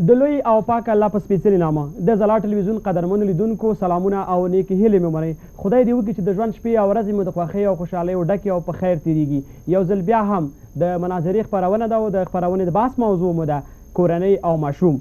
د لوی او پاک الله په سپېڅلي نامه د ځلا ټلویزیون قدرمنو لیدونکو سلامونه او نیکې هیلې مې منئ. خدای دې وکړي چې د ژوند شپې او ورځې مو د خوښۍ او خوشحالیو ډکې او په خیر تېرېږي. یو ځل بیا هم د مناظرې خپرونه ده او د خپرونې د بحث موضوع مو ده کورنۍ او ماشوم.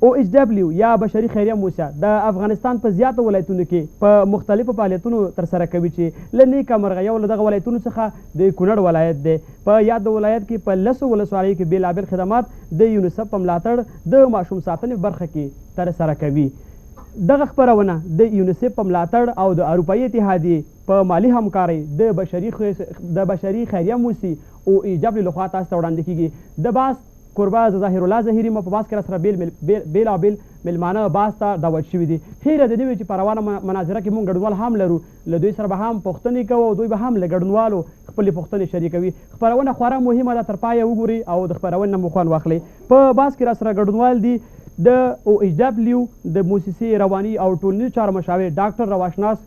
OHW یا بشري خیریه موسسه د افغانستان په زیاتو ولایتونو کې په مختلفو فعالیتونو ترسره کوي چې له نیکه مرغه یو له دغه ولایتونو څخه د کونړ ولایت دی. په یاد ولایت کې په 10 ولسوالیو کې بېلابېل خدمات د یونیسف په ملاتړ د ماشوم ساتنې برخه کې ترسره کوي. دغه خپرونه د یونیسف په ملاتړ او د اروپایي اتحادیې په مالي همکارۍ د بشري خیریه موسسې OHW لخوا تاسو ته وړاندې کیږي. د بحث کوربه ظاهر الله ظهیري مو په باس کې سره بېلابېل میلمانه باس ته دعوت شوي دي. هیله د دې وي چې په روانه مناظره کې مونږ ګډونوال هم لرو، له دوی سره به هم پوښتنې کوو او دوی به هم له ګډونوالو خپلې پوښتنې شریکوي. خپرونه خورا مهمه ده، تر پایه وګورئ او د خپرونې نه مو خوند واخلئ. په باس کې را سره ګډونوال دي د OHW د موسسې رواني او ټولنیز چارو مشاور ډاکټر رواشناس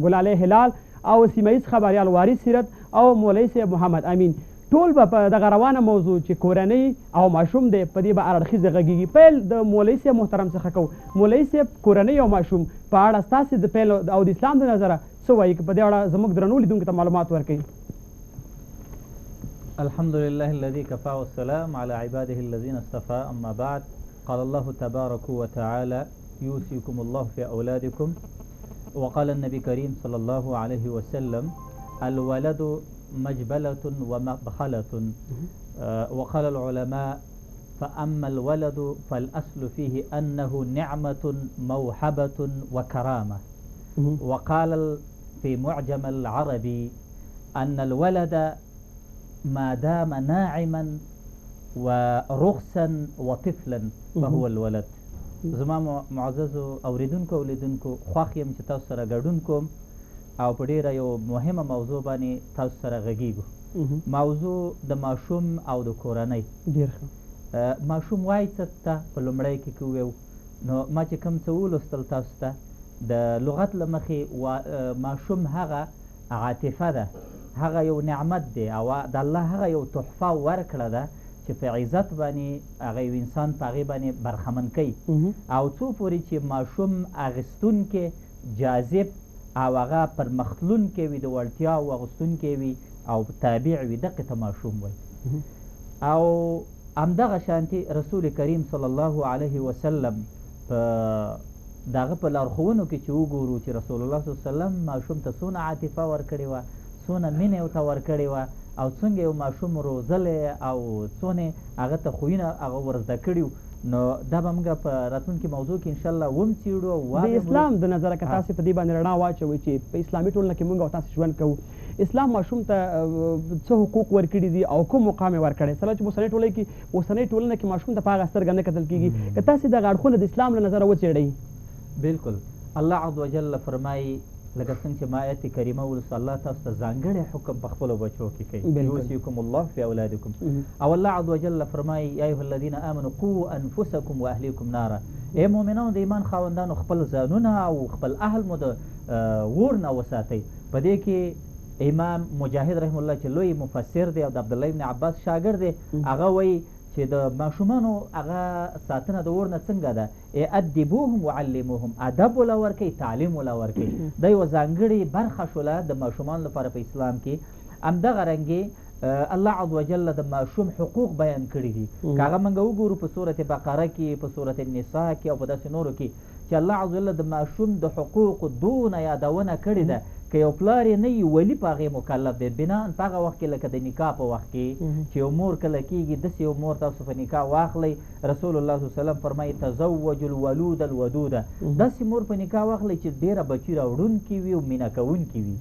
ګلالی هلال او سیمهیز خبریال وارث سیرت او مولوي صاحب محمد امین. ټول به په دغه روانه موضوع چې کورنۍ او ماشوم دی په دې به هر اړخیزه غږیږي. پیل د مولوي صاحب محترم څخه کوو. مولوي صاحب کورنۍ او ماشوم په اړه ستاسې د پیل او د اسلام د نظره څه وایي که په دې اړه زموږ درنو لیدونکو ته معلومات ورکوي؟ الحمد لله الذي كفى والسلام على عباده الذين اصطفى. أما بعد، قال الله تبارك وتعالى يوصيكم الله في أولادكم، وقال النبي كريم صلى الله عليه وسلم الولد مجبلة ومبخلة. وقال العلماء فأما الولد فالأصل فيه أنه نعمة موهبة وكرامة. وقال في معجم العربي أن الولد ما دام ناعما ورخصا وطفلا فهو الولد. زما معزز اوریدونکو او لیدونکو خوښ یم چې تاسو سره ګډون کوم او په ډیره یو مهمه موضوع باندې تاسو سره غږیږو. موضوع د ماشوم او د کورنۍ. ډېر ښه. ماشوم وایي څه ته په لومړی کې وویو، نو ما چې کوم څه ولوستل تاسو ته د لغت له مخې ماشوم هغه عاطفه ده، هغه یو نعمت دی او د الله هغه یو تحفه ورکړه ده چې په عزت باندې هغه یو انسان په هغې باندې برخمن کوي. او څو پورې چې ماشوم اخیستونکی جاذب او هغه پرمختلونکی وي، د وړتیاو اغوستونکی وي او تابع وي، دقې ته ماشوم وایي. او همدغه شانتې رسول کریم صلی الله علیه وسلم په دغه په لارښوونو کې چې وګورو چې رسول الله صلی الله علیه وسلم ماشوم ته څونه عاطفه ورکړې وه، څونه مینه ورته ورکړې وه او څنګه یو ماشوم روزلی او څونه هغه ته خویونه هغه ورزده کړي. نو دا به موږ په راتلونکي موضوع کې انشاءالله وڅېړو. د اسلام د نظره که تاسې په دې باندې رڼا واچوئ چې په اسلامي ټولنه کې موږ او تاسې ژوند کوو، اسلام ماشوم ته څه حقوق ورکړي دي او کوم مقام یې ورکړی؟ سره چې اوسنۍ ټولنه کې ماشوم ته په هغه سترګه نه کتل کېږي. که تاسې دغه اړخونه د اسلام له نظره وڅېړئ. بلکل. الله عز وجل فرمایي لکه څنګه چې ما آیت کریمه ولوسته، الله تاسو ته ځانګړی حکم په خپلو بچو کې کوي. یوصیکم الله فی اولادکم. او الله عز وجل فرمایي یا ایها الذین آمنوا قوا انفسکم واهلیکم نارا. ای مؤمنانو د ایمان خاوندانو خپل ځانونه او خپل اهل مو د اور نه وساتئ. په دې کې امام مجاهد رحم الله چې لوی مفسر دی او د عبدالله ابن عباس شاګرد دی، هغه وایي چې د ماشومانو هغه ساتنه د اور نه څنګه ده؟ ادبوهم وعلموهم، ادب وله ورکوئ، تعلیم وله ورکوئ. دا یوه ځانګړې برخه شوله د ماشومانو لپاره په اسلام کې. همدغه رنګې الله عز وجل د ماشوم حقوق بیان کړي دي. که هغه موږ وګورو په صورت بقره کې، په صورت النساء کې او په داسې نورو کې چې الله عز وجل د ماشوم د حقوقو دونه یادونه کړې ده. که یو پلار یې نه وي ولي په هغې مکلف دی، بناء په هغه وخت کې لکه د نکاح په وخت کې چې یو مور کله کېږي، داسې یو مور تاسو په نکاح واخلئ. رسول الله صلی الله علیه وسلم فرمایي تزوجوا الولود الودوده. داسې مور په نکاح واخلئ چې ډېره بچي راوړونکي وي او مینه کوونکي وي.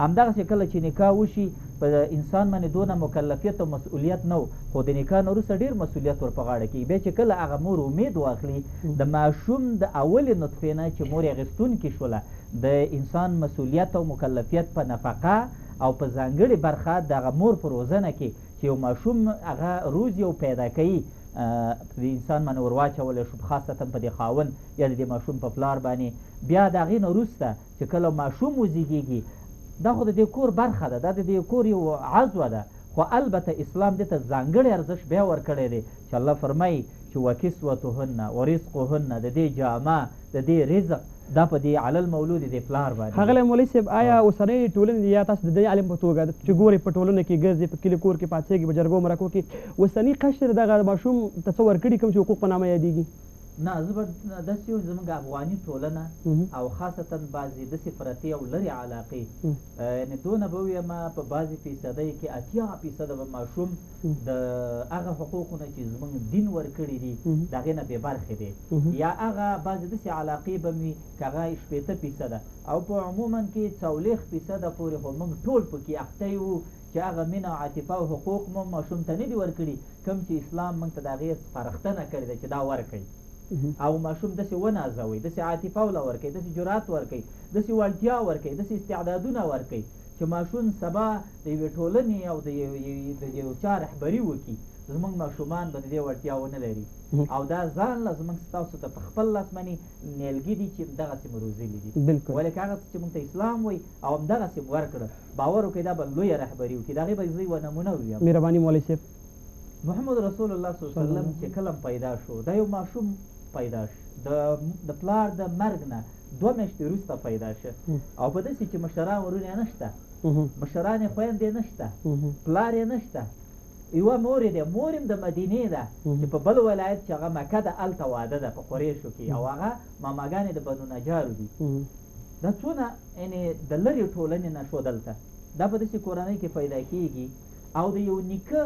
همدغسې کله چې نکاح وشي په انسان باندې دونه مکلفیت او مسؤلیت نه و، خو د نکاح نه وروسته ډېر مسؤلیت ور په غاړه کېږي. بیا چې کله هغه مور امید واخلي د ماشوم د اولې نطفې نه چې مور یې اخیستونکې شوله، د انسان مسؤلیت او مکلفیت په نفقه او په ځانګړې برخه د هغه مور په روزنه کې چې یو ماشوم هغه روزي او پیدا کوي د انسان باندې ور واچولی شو، خاصتا په دې خاوند یا د دې ماشوم په پلار باندې. بیا د هغې نه وروسته چې کله ماشوم وزیږېږي، دا خو د دې کور برخه ده، دا د دې کور یو عضوه ده، خو البته اسلام دې ته ځانګړی ارزښت بیا ورکړی دی چې الله فرمایي چې چې وکسوتهن ورزقهن د دې جامه د دې رزق دا په دې علی المولود د پلار باندې. ښاغلی مولوي صاحب آیا اوسنۍ ټولنې یا تاسو د دې عالم په توګه چې ګورئ په ټولنه کې ګرځئ په کلي کور کې پاڅېږي په جرګو مرکو کې اوسني قشر دغه ماشوم ته څه ورکړي کوم چې حقوق په نامه یادېږي؟ نه زه به داسې یم زموږ افغاني ټولنه او خاصتا بعضې داسې پرتې او لرې علاقې یعنې دونه به ووایم په بعضې فیصدۍ کې 80% به ماشوم د هغه حقوقو نه چې زموږ دین ورکړي دي د هغې نه بې برخې دی یا هغه بعضې داسې علاقې به وي که هغه 80% او په عموما کې 40% پورې خو موږ ټول پکې اخته یو چې هغه مینه او عاطفه او حقوق مو ماشوم ته نه دي ورکړي کوم چې اسلام موږ ته د هغې سپارښتنه کړې ده چې دا ورکړئ او ماشوم داسې ونازوئ داسې عاطفه وله ورکوئ داسې جرأت ورکوئ داسې وړتیا ورکوئ داسې استعدادونه ورکوئ چې ماشوم سبا د یوې ټولنې او د یو چا رهبري وکړي زموږ ماشومان به د دې وړتیا ونه لري او دا ځان له زموږ ستاسو ته په خپل لاس باندې نیلګي دي چې همدغسې مو روزلي دي ولې که هغه څه چې موږ ته اسلام وایي او همدغسې مو ورکړه باور وکړئ دا به لویه رهبري وکړي د هغې به زه یوه نمونه وویم. مهرباني مولوي صاحب. محمد رسول الله صلی الله علیه وسلم چې کله پیدا شو دا یو ماشوم پیدا شو د پلار د مرګ نه 2 میاشتې وروسته پیدا شه او په داسې چې مشران ورونه یې نشته مشران یې خویندې نشته پلار یې نشته یوه مور یې دی مور یې د مدینې ده چې په بل ولایت چې هغه مکه ده هلته واده ده په قریشو کې او هغه ماماګانې د بنو نجارو دي دا څونه یعنې د لرې ټولنې نه شو دلته دا په داسې کورنۍ کې پیدا کېږي او د یو نیکه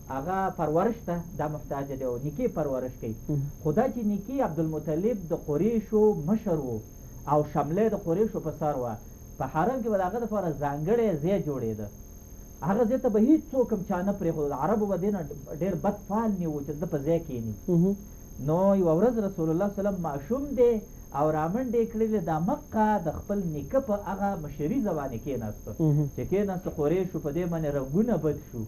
هغه پرورش ته دا محتاج دی او نیکې پرورش کوي خو دا چې نیکې عبدالمطلب د قریشو مشر و او شمله د قریشو په سر وه په حرم کې به د هغه دپاره ځانګړی ځای جوړېده هغه ځای ته به هېڅوک هم چا نه پرېښود عربو به دې نه ډېر بد فال نیو چې ده په ځای کښېني نو یوه ورځ رسول الله صلی الله ماشوم دی او رامنډې کړلې دا مقه د خپل نیکه په هغه مشري زبانې کېناسته چې کېناسته قریشو په دې باندې رنګونه بد شو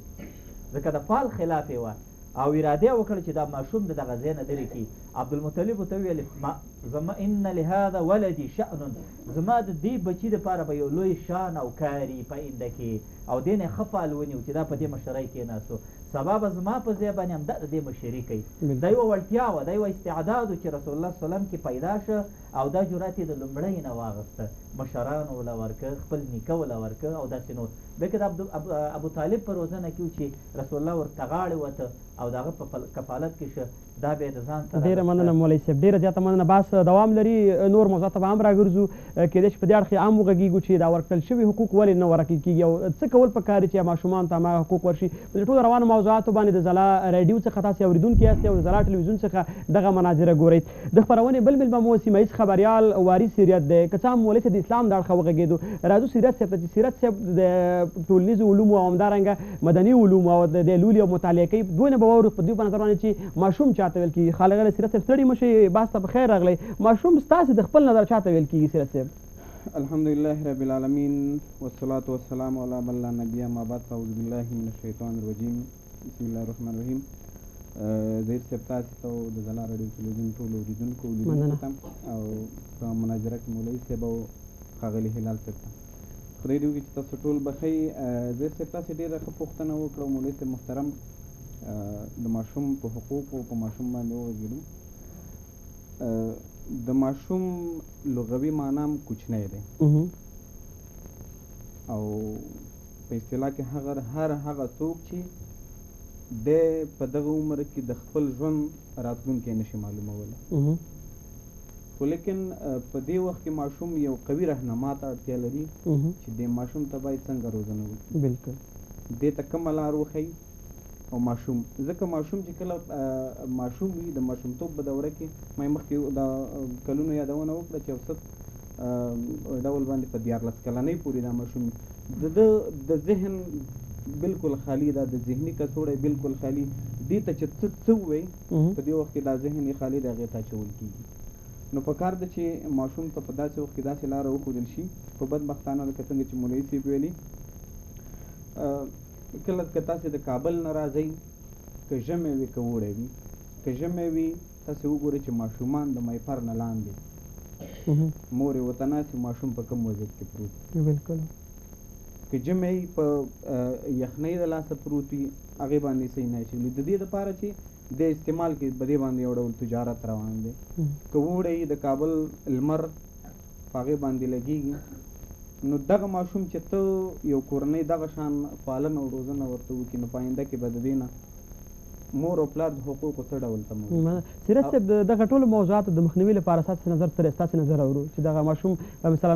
ځکه د فال خلاف یې وه او اراده یې وکړه چې دا ماشوم د دغه ځای نه لرې کړي عبدالمطلب ورته وویل زما ان لهذا ولدي شأن زما د دې بچي دپاره به یو لوی شان او کاري په آینده کې او دې نه ښه فال ونیو چې دا په دې مشرۍ کېناستو سبا به زما په ځای باندې همدا د دې مشري کوي دا یوه وړتیا وه دا یوه استعداد و چې رسول الله صلی الله کې پیدا شه او دا جرأت یې د لومړۍ نه واغسته مشرانو وله ورکه خپل نیکه وله ورکه او داسې نور بلکې د ابوطالب په روزنه کې و چې رسول الله ورته غاړې وته او د هغه په کفالت کې شه دا به د ځان سره ډېره مننه مولوي صاحب ډېره زیاته مننه بحث دوام لري نور موضوع ته به هم راګرځو کېدای شي په دې اړخ عام وغږېږو چې دا ورکړل شوي حقوق ولې نه ورکړل کېږي او څه کول پکار چې ماشومانو ته هماغه حقوق ورشي په دې ټولو روانو موضوعاتو باندې د ځلا راډیو څخه تاسې اورېدونکي یاستئ او د ځلا ټلویزیون څخه دغه مناظره ګورئ د خپرونې بل ملبه مو سیمه ییز خبریال وارث سیرت دی که څه هم مولوي صاحب د اسلام د اړخه وغږېدو راځو سیرت صاحب ته چې سیرت صاحب د ټولنیزو علومو او همدارنګه مدني علومو او د لولي او مطالعه کوي دوی نه به واورو په دوی په نظر باندې چې ماشوم چاته ویل کېږي خالق سیرت صاحب ستړي مشئ بحث ته په خیر راغلی ماشوم ستاسې د خپل نظر چاته ویل کېږي سیرت صاحب؟ الحمدلله رب العالمین والصلاة والسلام علی من لا نبی اما بعد فاعوذ بالله من الشیطان الرجیم بسم الله الرحمن الرحیم ظهیر صاحب تاسې ته د ځلا راډیو تلویزیون ټولو اورېدونکو لیدونکو ته او په مناظره کې مولوي صاحب او ښاغلي هلال صاحب ته خدای دې وکړي چې تاسو ټول بخۍ ظهیر صاحب تاسې ډېره ښه پوښتنه وکړه مولوي صاحب محترم د ماشوم په حقوقو په ماشوم باندې وغږېدو د ماشوم لغوي معنا هم کوچنی دی او په اصطلاح کې هر هغه څوک چې دی په دغه عمر کې د خپل ژوند راتلونکی نشي معلومولی خو لیکن په دې وخت کې ماشوم یو قوي رهنما ته اړتیا لري چې دې ماشوم ته باید څنګه روزنه وکړي بلکل دې ته کومه لار وښیي او ماشوم ځکه ماشوم چې کله ماشوم وي د ماشومتوب په دوره کې ما مخکې د کلونو یادونه وکړه چې اوسط ډول باندې په 14 کلنۍ پورې دا ماشوم د ذهن بالکل خالی ده د ذهني کڅوړی بالکل خالی دې ته چې څه ووایي په دې وخت کې دا ذهن یې خالي د هغې ته اچول کېږي نو پکار ده چې ماشوم ته په داسې وخت کې داسې لاره وښودل شي په بدبختانه لکه څنګه چې مولوي صاحب ویلي کله که تاسې د کابل نه راځئ که ژمی وي که اوړی وي که ژمی وي تاسې وګورئ چې ماشومان د مایپر نه لاندې مور یې ورته ناست ماشوم په کوم وضعیت کې پروت بلکل که ژمی په یخنۍ د لاسه پروت وي هغې باندې صحیح نه شي د دې دپاره چې د استعمال کې په دې باندې یو ډول تجارت روان دی که وړی د کابل لمر په هغې باندې لګېږي نو دغه ماشوم چې ته یو کورنۍ دغه شان پالنه او روزنه ورته وکړي نو په آینده کې به د دې نه مور او پلار د حقوقو څه ډول تمام سیرت صاحب دغه ټولو موضوعاتو د مخنیوي لپاره ستاسې نظر نظر اورو چې دغه ماشوم مثلا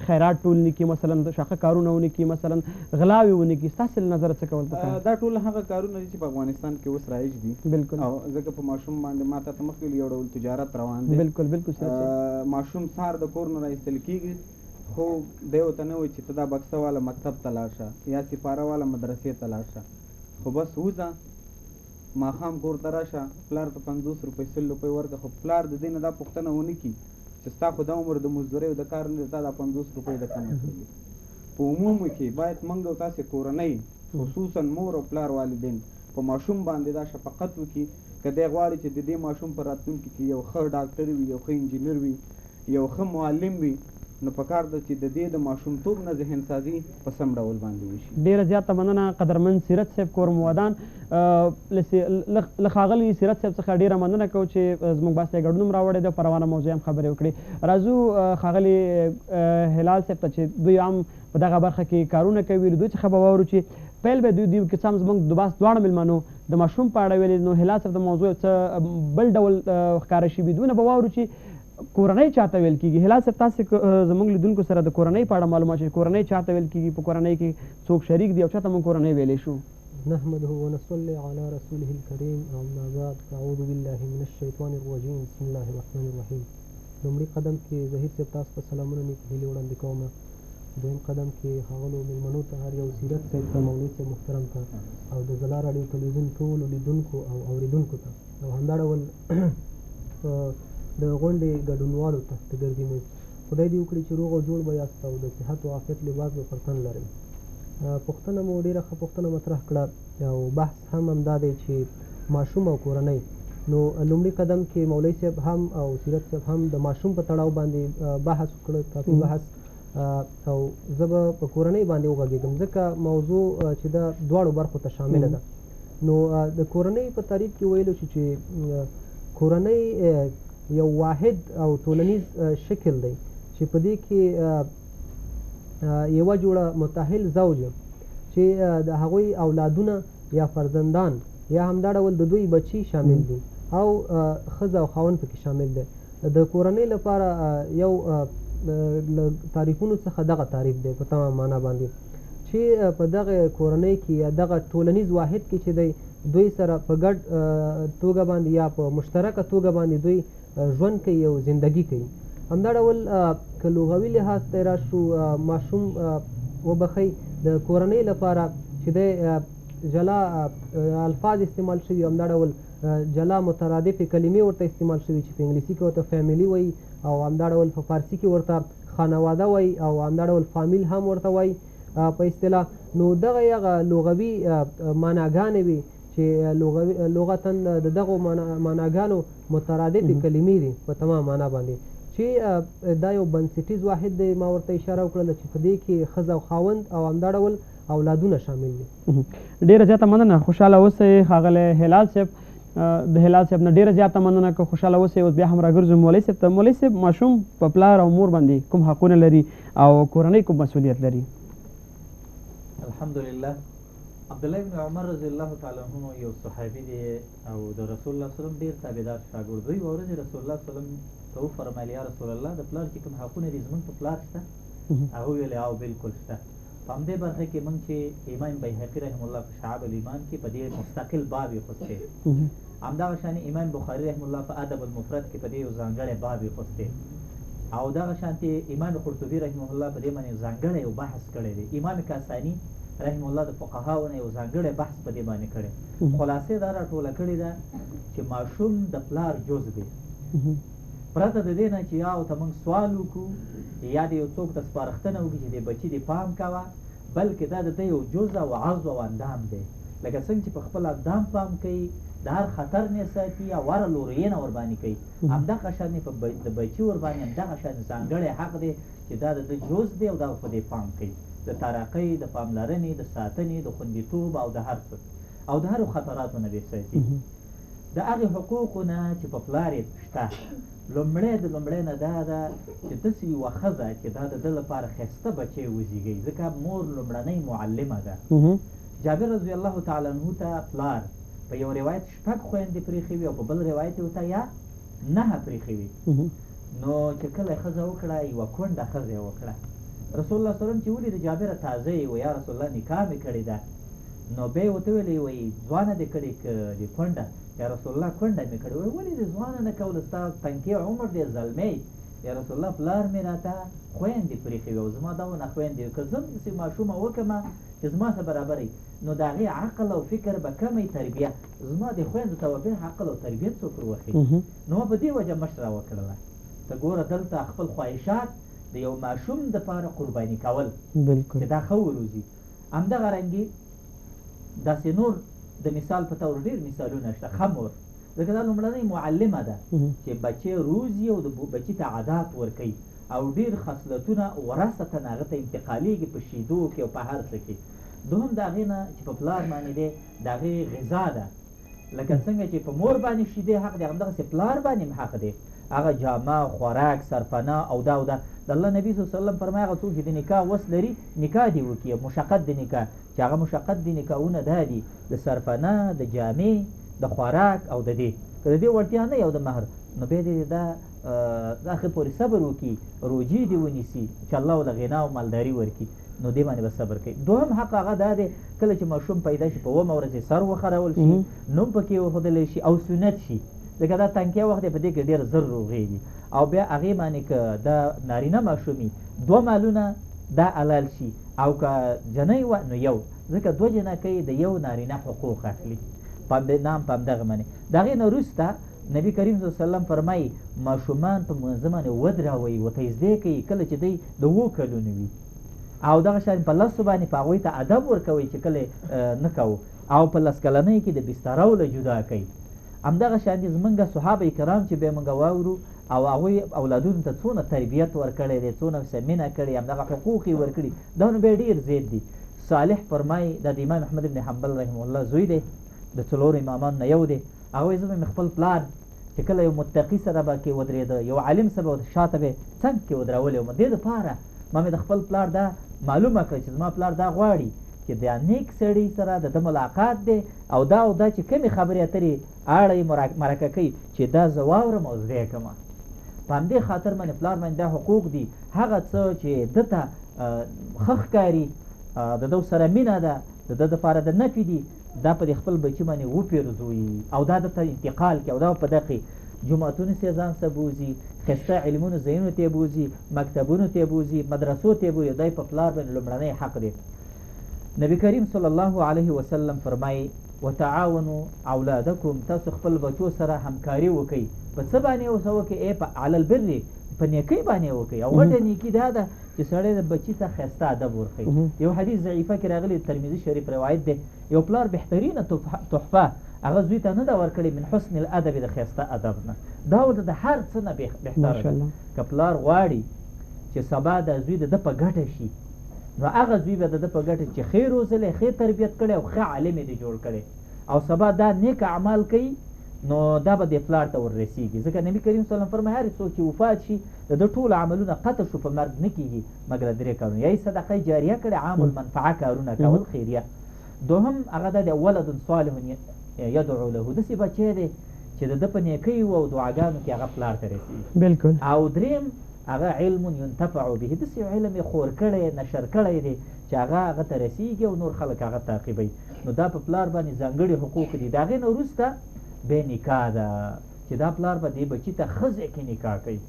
خیرات ټول نه کړي مثلا شاقه کارونه ونه کړي مثلا غلاوې ونه کړي ستاسې نظر څه کول پکار دا ټول هغه کارونه دي چې په افغانستان کې اوس رایج دي بالکل او ځکه په ماشوم باندې ما ته مخکې یو ډول تجارت روان دی بالکل ماشوم سهار د کور نه راایستل کېږي خو دی ورته نه وایي چې ته دا بکسه واله مکتب ته لاړ شه یا سپاره واله مدرسې ته لاړ شه خو بس وځه ماښام کور ته راشه پلار ته 50 روپۍ 100 روپۍ ورکړه خو پلار د دې نه دا پوښتنه ونه کړي چې ستا خو دا عمر د مزدورۍ او د کار نه تا دا 50 روپۍ د کمه کړي په عمومو کې باید موږ او تاسې کورنۍ خصوصا مور او پلار والدین په ماشوم باندې دا شفقت وکړي که دی غواړي چې د دې ماشوم په راتلونکي کې یو ښه ډاکټر وي یو ښه انجینر وي یو ښه معلم وي نو پکار ده چې د دې د ماشومتوب نه ذهن سازي په سم ډول باندې وشي ډېره زیاته مننه قدرمن سیرت صاحب کور مودان له ښاغلي سیرت صاحب څخه ډېره مننه کوو چې زموږ بحث ته یې ګډون هم راوړی دی په روانه موضوع هم خبرې وکړې راځو ښاغلي هلال صاحب ته چې دوی هم په دغه برخه کې کارونه کوي له دوی څخه به واورو چې پیل به دوی که څه هم زموږ د بحث دواړه مېلمنو د ماشوم په اړه ویلې نو هلال صاحب د موضوع څه بل ډول ښکاره شوي دوی نه به واورو چې کورنۍ چاته ویل کېږي هلال صاحب تاسې زموږ لیدونکو سره د کورنۍ په اړه معلومات چې کورنۍ چاته ویل کېږي په کورنۍ کې څوک شریک دي او چاته موږ کورنۍ ویلی شو نحمده ونصلي على رسوله الكريم اما بعد اعوذ بالله من الشیطان الرجیم بسم الله الرحمن الرحیم لومړي قدم کې ظهیر صاحب تاسو ته سلامونه نیک هیلې وړاندې کوم دویم قدم کې ښاغلو مېلمنو ته هر یو سیرت صاحب ته مولوي صاحب محترم ته او د ځلا راډیو تلویزیون ټولو لیدونکو او اورېدونکو ته او همدا ډول د غونډې ګډونوالو ته د ګرځي میز خدای دې وکړي چې روغ او جوړ به یاست او د صحت او عافیت لباس به پر تن لرئ پوښتنه مو ډېره ښه پوښتنه مطرح کړه او بحث هم همدا دی چې ماشوم او کورنۍ نو لومړي قدم کې مولوي صاحب هم او سیرت صاحب هم د ماشوم په تړاو باندې بحث وکړه کافي بحث او زه به په کورنۍ باندې وغږېږم ځکه موضوع چې د دواړو برخو ته شامله ده نو د کورنۍ په تعریف کې ویلو چې کورنۍ یو واحد او ټولنیز شکل دی چې په دې کې یوه جوړه متأهل زوج چې د هغوی اولادونه یا فرزندان یا همدا ډول د دوی بچي شامل دي او ښځه او خاوند پکې شامل دی د کورنۍ لپاره یو له تعریفونو څخه دغه تعریف دی په تمام معنا باندې چې په دغه کورنۍ کې یا دغه ټولنیز واحد کې چې دی دوی سره په ګډ توګه باندې یا په مشترکه توګه باندې دوی ژوند کوي او زندگی کوي همدا ډول که لغوي لحاظ ته راشو ماشوم وبخئ د کورنۍ لپاره چې دی جلا الفاظ استعمال شوي همدا ډول جلا مترادفې کلمې ورته استعمال شوي چې په انګلیسي کې ورته فیملی وایي او همدا ډول په فارسي کې ورته خانواده وایي او همدا ډول فامیل هم ورته وایي په اصطلاح نو دغه هغه لغوي معناګانې وي چې لغتا د دغو معناګانو مترادفې کلمې دي په تمام معنا باندې چې دا یو بنسټیز واحد دی ما ورته اشاره وکړله چې په دې کې ښځه او خاوند او همدا ډول اولادونه شامل دي ډېره زیاته مننه خوشحاله اوسئ ښاغلی هلال صاحب د هلال صاحب نه ډېره زیاته مننه که خوشحاله اوسئ اوس بیا هم راګرځو مولوي صاحب ته مولوي صاحب ماشوم په پلار او مور باندې کوم حقونه لري او کورنۍ کوم مسؤلیت لري الحمدلله عبدالله بن عمر رضی الله تعالی عنه یو صحابي دی او د رسول الله وسلم ډېر تابعدار شاګرد دوی ورځ رسول الله وسلم ته وفرمایل یا رسول الله د پلار چې کوم حقونه دي زموږ په پلار شته هغه ویل او بالکل شته په همدې برخه کې موږ چې امام بیهقي رحم الله په شعب الایمان کې په دې مستقل باب یې خوستی همدغه شان امام بخاري رحم الله په ادب المفرد کې په دې یو ځانګړی باب یې خوستی او دغه شانتې امام قرطبي رحمه الله په دې باندې ځانګړی یو بحث کړی دی امام کاساني رحم الله د فقهاو نه یو ځانګړی بحث په دې باندې کړی خلاصې دا راټوله کړې ده چې ماشوم د پلار جز دی پرته د دې نه چې یا ورته موږ سوال وکړو یا د یو څوک ته سپارښتنه وکړي چې د بچي د پام کوه بلکې دا د ده یو جز او عضو او اندام دی لکه څنګه چې په خپل اندام پام کوي د هر خطر نه ساتي او وره لورینه ورباندې کوي همدغه شان د بچي ورباندې همدغه شان ځانګړی حق دی چې دا د ده جز دی او دا په دې پام کوي د ترقۍ د پاملرنې د ساتنې د خوندیتوب او د هر څه او د هرو خطراتو نه بې ساتي د هغې حقوقو نه چې په پلار یې شته لومړی د لومړی نه دا ده چې داسې یوه ښځه چې دا د ده لپاره ښایسته بچی وزېږوي ځکه مور لومړنۍ معلمه ده جابر رضی الله تعالی عنه ته پلار په یو روایت 6 خویندې پرېښې وي او په بل روایت یې ورته یا 9 پرېښې وي نو چې کله ښځه وکړه یوه کونډه ښځه یې وکړه رسول الله صلی الله علیه وسلم چې ولید جابره تازه یې و یا رسول الله نکاح مې کړې ده نو بیا یې ورته ویلې وایي ځوانه دې کړې که دې کونډه یا رسول الله کونډه مې کړې وایي ولې دې ځوانه نه کوله ستا تنکې عمر دی زلمی یا رسول الله پلار مې راته خویندې پرېښې وي او زما دونه خویندې که زه داسې ماشومه وکړمه چې زما سره برابرې نو د هغې عقل او فکر به کمی تربیه زما د خویندو ته به بیا عقل او تربیت څوک وروښي نو ما په دې وجه مشره وکړله ته ګوره دلته خپل خواهشات د یو ماشوم دپاره قرباني کول چې دا ښه وروزي همدغه رنګې داسې نور د مثال په طور ډېر مثالونه شته ښه مور ځکه دا لومړنۍ معلمه ده چې بچی روزي او د بچي ته عادات ورکوي او ډېر خصلتونه وراثتا هغه ته انتقالېږي په شیدو کې او په هر څه کې دوهم د هغې نه چې په پلار باندې دی د هغې غذا ده لکه څنګه چې په مور باندې شیدې حق دی همدغسې پلار باندې هم حق دی هغه جامه خوراک سرپناه او دا او دا د الله نبي صلی الله علیه وسلم فرمایي هغه څوک چې د نکاح وس لري نکاح دې وکړي مشقت د نکاح چې هغه مشقت د نکاحونه دا دي د سرپناه د جامې د خوراک او د دې که د دې وړتیا نه یو د مهر نو بیا دې دا آخر پورې صبر وکړي روجې دې ونیسي چې الله له غنا او مالداري ورکړي نو دې باندې به صبر کوي دوهم حق هغه دا دی کله چې ماشوم پیدا شي په 9 ورځې سر وخرول شي نوم پکې وښودلی شي او سنت شي ځکه دا تنکیه وخت دی په دې کې ډېر زر روغېږي او بیا هغې باندې که دا نارینه ماشومي 2 مالونه دا حلال شي او که جنۍ وه نو یو ځکه 2 جنکۍ د یو نارینه حقوق اخلي نام په همدغه باندې د هغې نه وروسته نبي کریم صلی الله علیه وسلم فرمایي ماشومان په منځه باندې ودروئ ورته یې زده کوي کله چې دی د 7 کلونو وي او دغه شان په 10 باندې په هغوی ته ادب ورکوئ چې کله نه کوو او په 10 کلنۍ کې د بسترو له جدا کوي همدغه شان دي زمونږ صحابه کرام چې بیا موږ واورو او هغوی اولادونو ته څونه تربیت ورکړی دی څونه مینه کړې همدغه حقوق یې ورکړي دا نو بیا ډېر زیات دي صالح فرمایي دا د امام احمد بن حنبل رحمه الله زوی دی د 4 امامانو نه یو دی هغه وایي زه به مې خپل پلار چې کله یو متقي سره به کې ودرېده یو عالم سره به شاته به څنګ کې ودرولې وم دې دپاره ما مې د خپل پلار دا معلومه کړه چې زما پلار دا غواړي چې د نیک سړي سره د ده ملاقات دی او دا چې کمې خبرې اترې اړه مرکه کوي چې دا زه واورم او زده یې کړمه په همدې خاطر باندې پلار باندې دا حقوق دي هغه څه چې ده ته ښه ښکاري د ده سره مینه ده د ده دپاره د نفي دي دا په خپل بچي باندې وپېرزوي او دا دته انتقال کړي او دا په دغې جوماتونو ته ځان سره بوځي ښایسته علمونو ځایونو ته یې بوځي مکتبونو ته یې بوځي مدرسو ته یې بوځي دا په پلار باندې لومړنی حق دی نبی کریم صلی الله علیه وسلم فرمایي وتعاونوا اولادکم تاسو خپل بچو سره همکاري وکئ په څه باندې اوسه وکئ علی البر په نیکۍ باندې وکئ او غټه نیکي دا ده چې سړی د بچي ته ښایسته ادب ورښیي یو حدیث ضعیفه کې راغلی ترمذي شریف روایت دی یو پلار بهترینه تحفه هغه زوی ته نه ده ورکړې من حسن الادب د ښایسته ادب نه دا ورته د هر څه نه بهتره ده که پلار غواړي چې سبا د زوی د ده په ګټه شي نو هغه زوی به د ده په ګټه چې ښې روزلی ښې تربیت کړی او ښه عالم یې جوړ کړی او سبا دا نیک اعمال کوي نو دا به د پلار ته وررسېږي ځکه نبي کریم صلی الله علیه وسلم فرمایي هر څوک چې وفات شي د ده ټول عملونه قطع شو په مرګ نه کېږي مګر 3 کارونه یا یې صدقه جاریه کړې عام المنفعه کارونه کول خیریه دوهم هغه دا د ولد صالح یدعو له داسې بچی دی چې د ده په نیکیو او دعاګانو کې هغه پلار ته رسېږي بلکل او دریم هغه علم ينتفع به داسې علم یې خور کړی نشر کړی دی چې هغه ته رسېږي او نور خلک هغه تعقیبوي نو دا په پلار باندې ځانګړي حقوق دي د هغې نه وروسته بې نکاح ده چې دا پلار به دې بچي ته ښه ځای کې نکاح کوي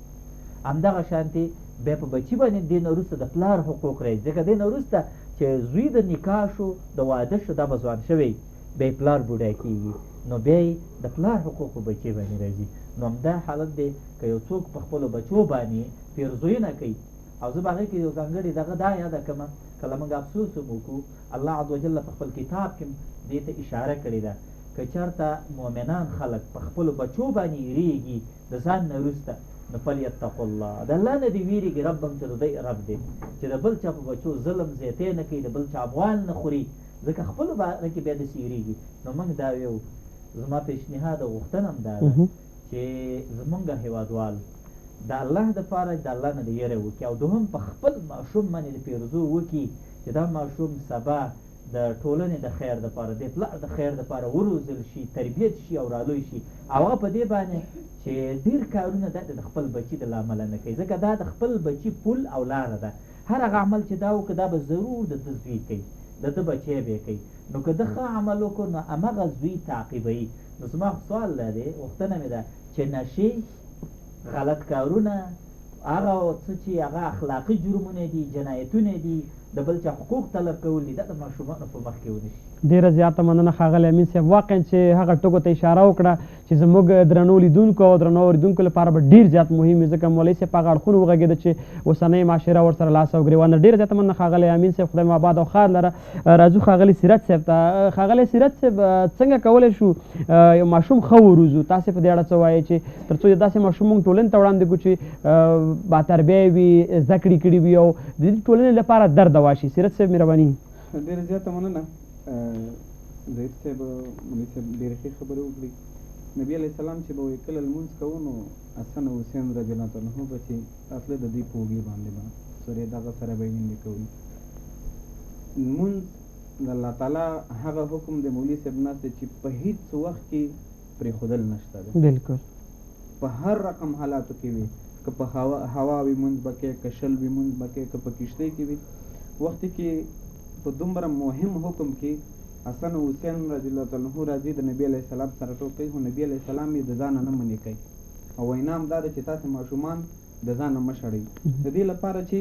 همدغه شانتې بیا په بچي باندې دې نه وروسته د پلار حقوق راځي ځکه دې نه وروسته چې زوی د نکاح شو د واده شو دا به ځوان شوی بیا پلار بوډا کېږي نو بیا د پلار حقوق په بچي باندې راځي نو همدا حالت دی که یو څوک په خپلو بچو باندې پیرزویونه کوي او زه به هغې کې یو ځانګړې دغه دا یاده کړمه کله موږ افسوس هم وکړو الله عز وجل په خپل کتاب کې دې ته اشاره کړې ده که چېرته مؤمنان خلک په خپلو بچو باندې یېرېږي د ځان نه وروسته نو فلیتقوا الله د الله نه دې ویرېږي رب هم چې د دوی رب دی چې د بل چا په بچو ظلم زیاتی نه کوي د بل چا اموال نه خوري ځکه خپلو باره کې بیا داسې هېرېږي. نو موږ دا یو زما پیشنهاد او غوښتنه هم دا ده چې زمونږ هېوادوال د الله دپاره د الله نه د یېره وکړي او دوهم په خپل ماشوم باندې د پیرزو وکړي چې دا ماشوم سبا د ټولنې د خیر دپاره د پلار د خیر دپاره وروزل شي، تربیت شي او رالوی شي. او هغه په دې باندې چې ډېر کارونه دا د خپل بچي د له امله نه کوي، ځکه دا د خپل بچي پل او لاره ده. هر هغه عمل چې دا وکړه دا به ضرور د ده زوی کوي، د ده بچی به یې کوي. نو که ده ښه عمل وکړو نو همغه زوی تعقیبوي. نو زما سوال دا دی، غوښتنه مې ده چې نشې، غلط کارونه، هغه څه چې هغه اخلاقي جرمونه دي، جنایتونه دي، د بل چا حقوق طلب کول دي، دا د ماشومانو په مخ کې ونشي. ډېره زیاته مننه ښاغلی امین صاحب. واقعا چې هغه ټکو ته اشاره وکړه چې زموږ درنو لیدونکو او درنو اورېدونکو لپاره به ډېر زیات مهم وي، ځکه مولوي صاحب په هغه اړخونو وغږېده چې اوسنۍ معاشره ورسره لاس او ګرېوان. ډېره زیاته مننه ښاغلی امین صاحب، خدای مو آباد او ښاد لره. راځو ښاغلی سیرت صاحب ته. ښاغلی سیرت صاحب، څنګه کولی شو یو ماشوم ښه وروزو؟ تاسې په دې اړه څه وایئ چې تر څو داسې ماشوم موږ ټولنې ته وړاندې کړو چې باتربیه وي، زده کړې کړي وي او د دې ټولنې لپاره درد دوا شي؟ سیرت صاحب مهرباني. ډېره زیاته مننه. زهیر صاحب، مولوي صاحب ډېرې ښې خبرې وکړي. نبي علیه السلام چې به وایي کله لمونځ کوو نو حسن او حسین رضی الله عنه به چې اصله د دوی په اوږې باندې به سورې دغه سره به یې وینې کوي. لمونځ د الله تعالی هغه حکم دی مولوي صاحب ناست دی چې په هېڅ وخت کې پرېښودل نشته دی. بلکل په هر رقم حالاتو کې وي، که په هوا وي مونځ به کوې، که شل وي مونځ به کوې، که په کښتۍ کې وي. وخت کې په دومره مهم حکم کې حسن او حسین رضی الله عنه راځي د نبي علیه السلام سره ټوک کوي، خو نبي علیه السلام یې د ځانه نه منې کوي او وینا هم دا ده چې تاسې ماشومان د ځانه مه شړئ، د دې لپاره چې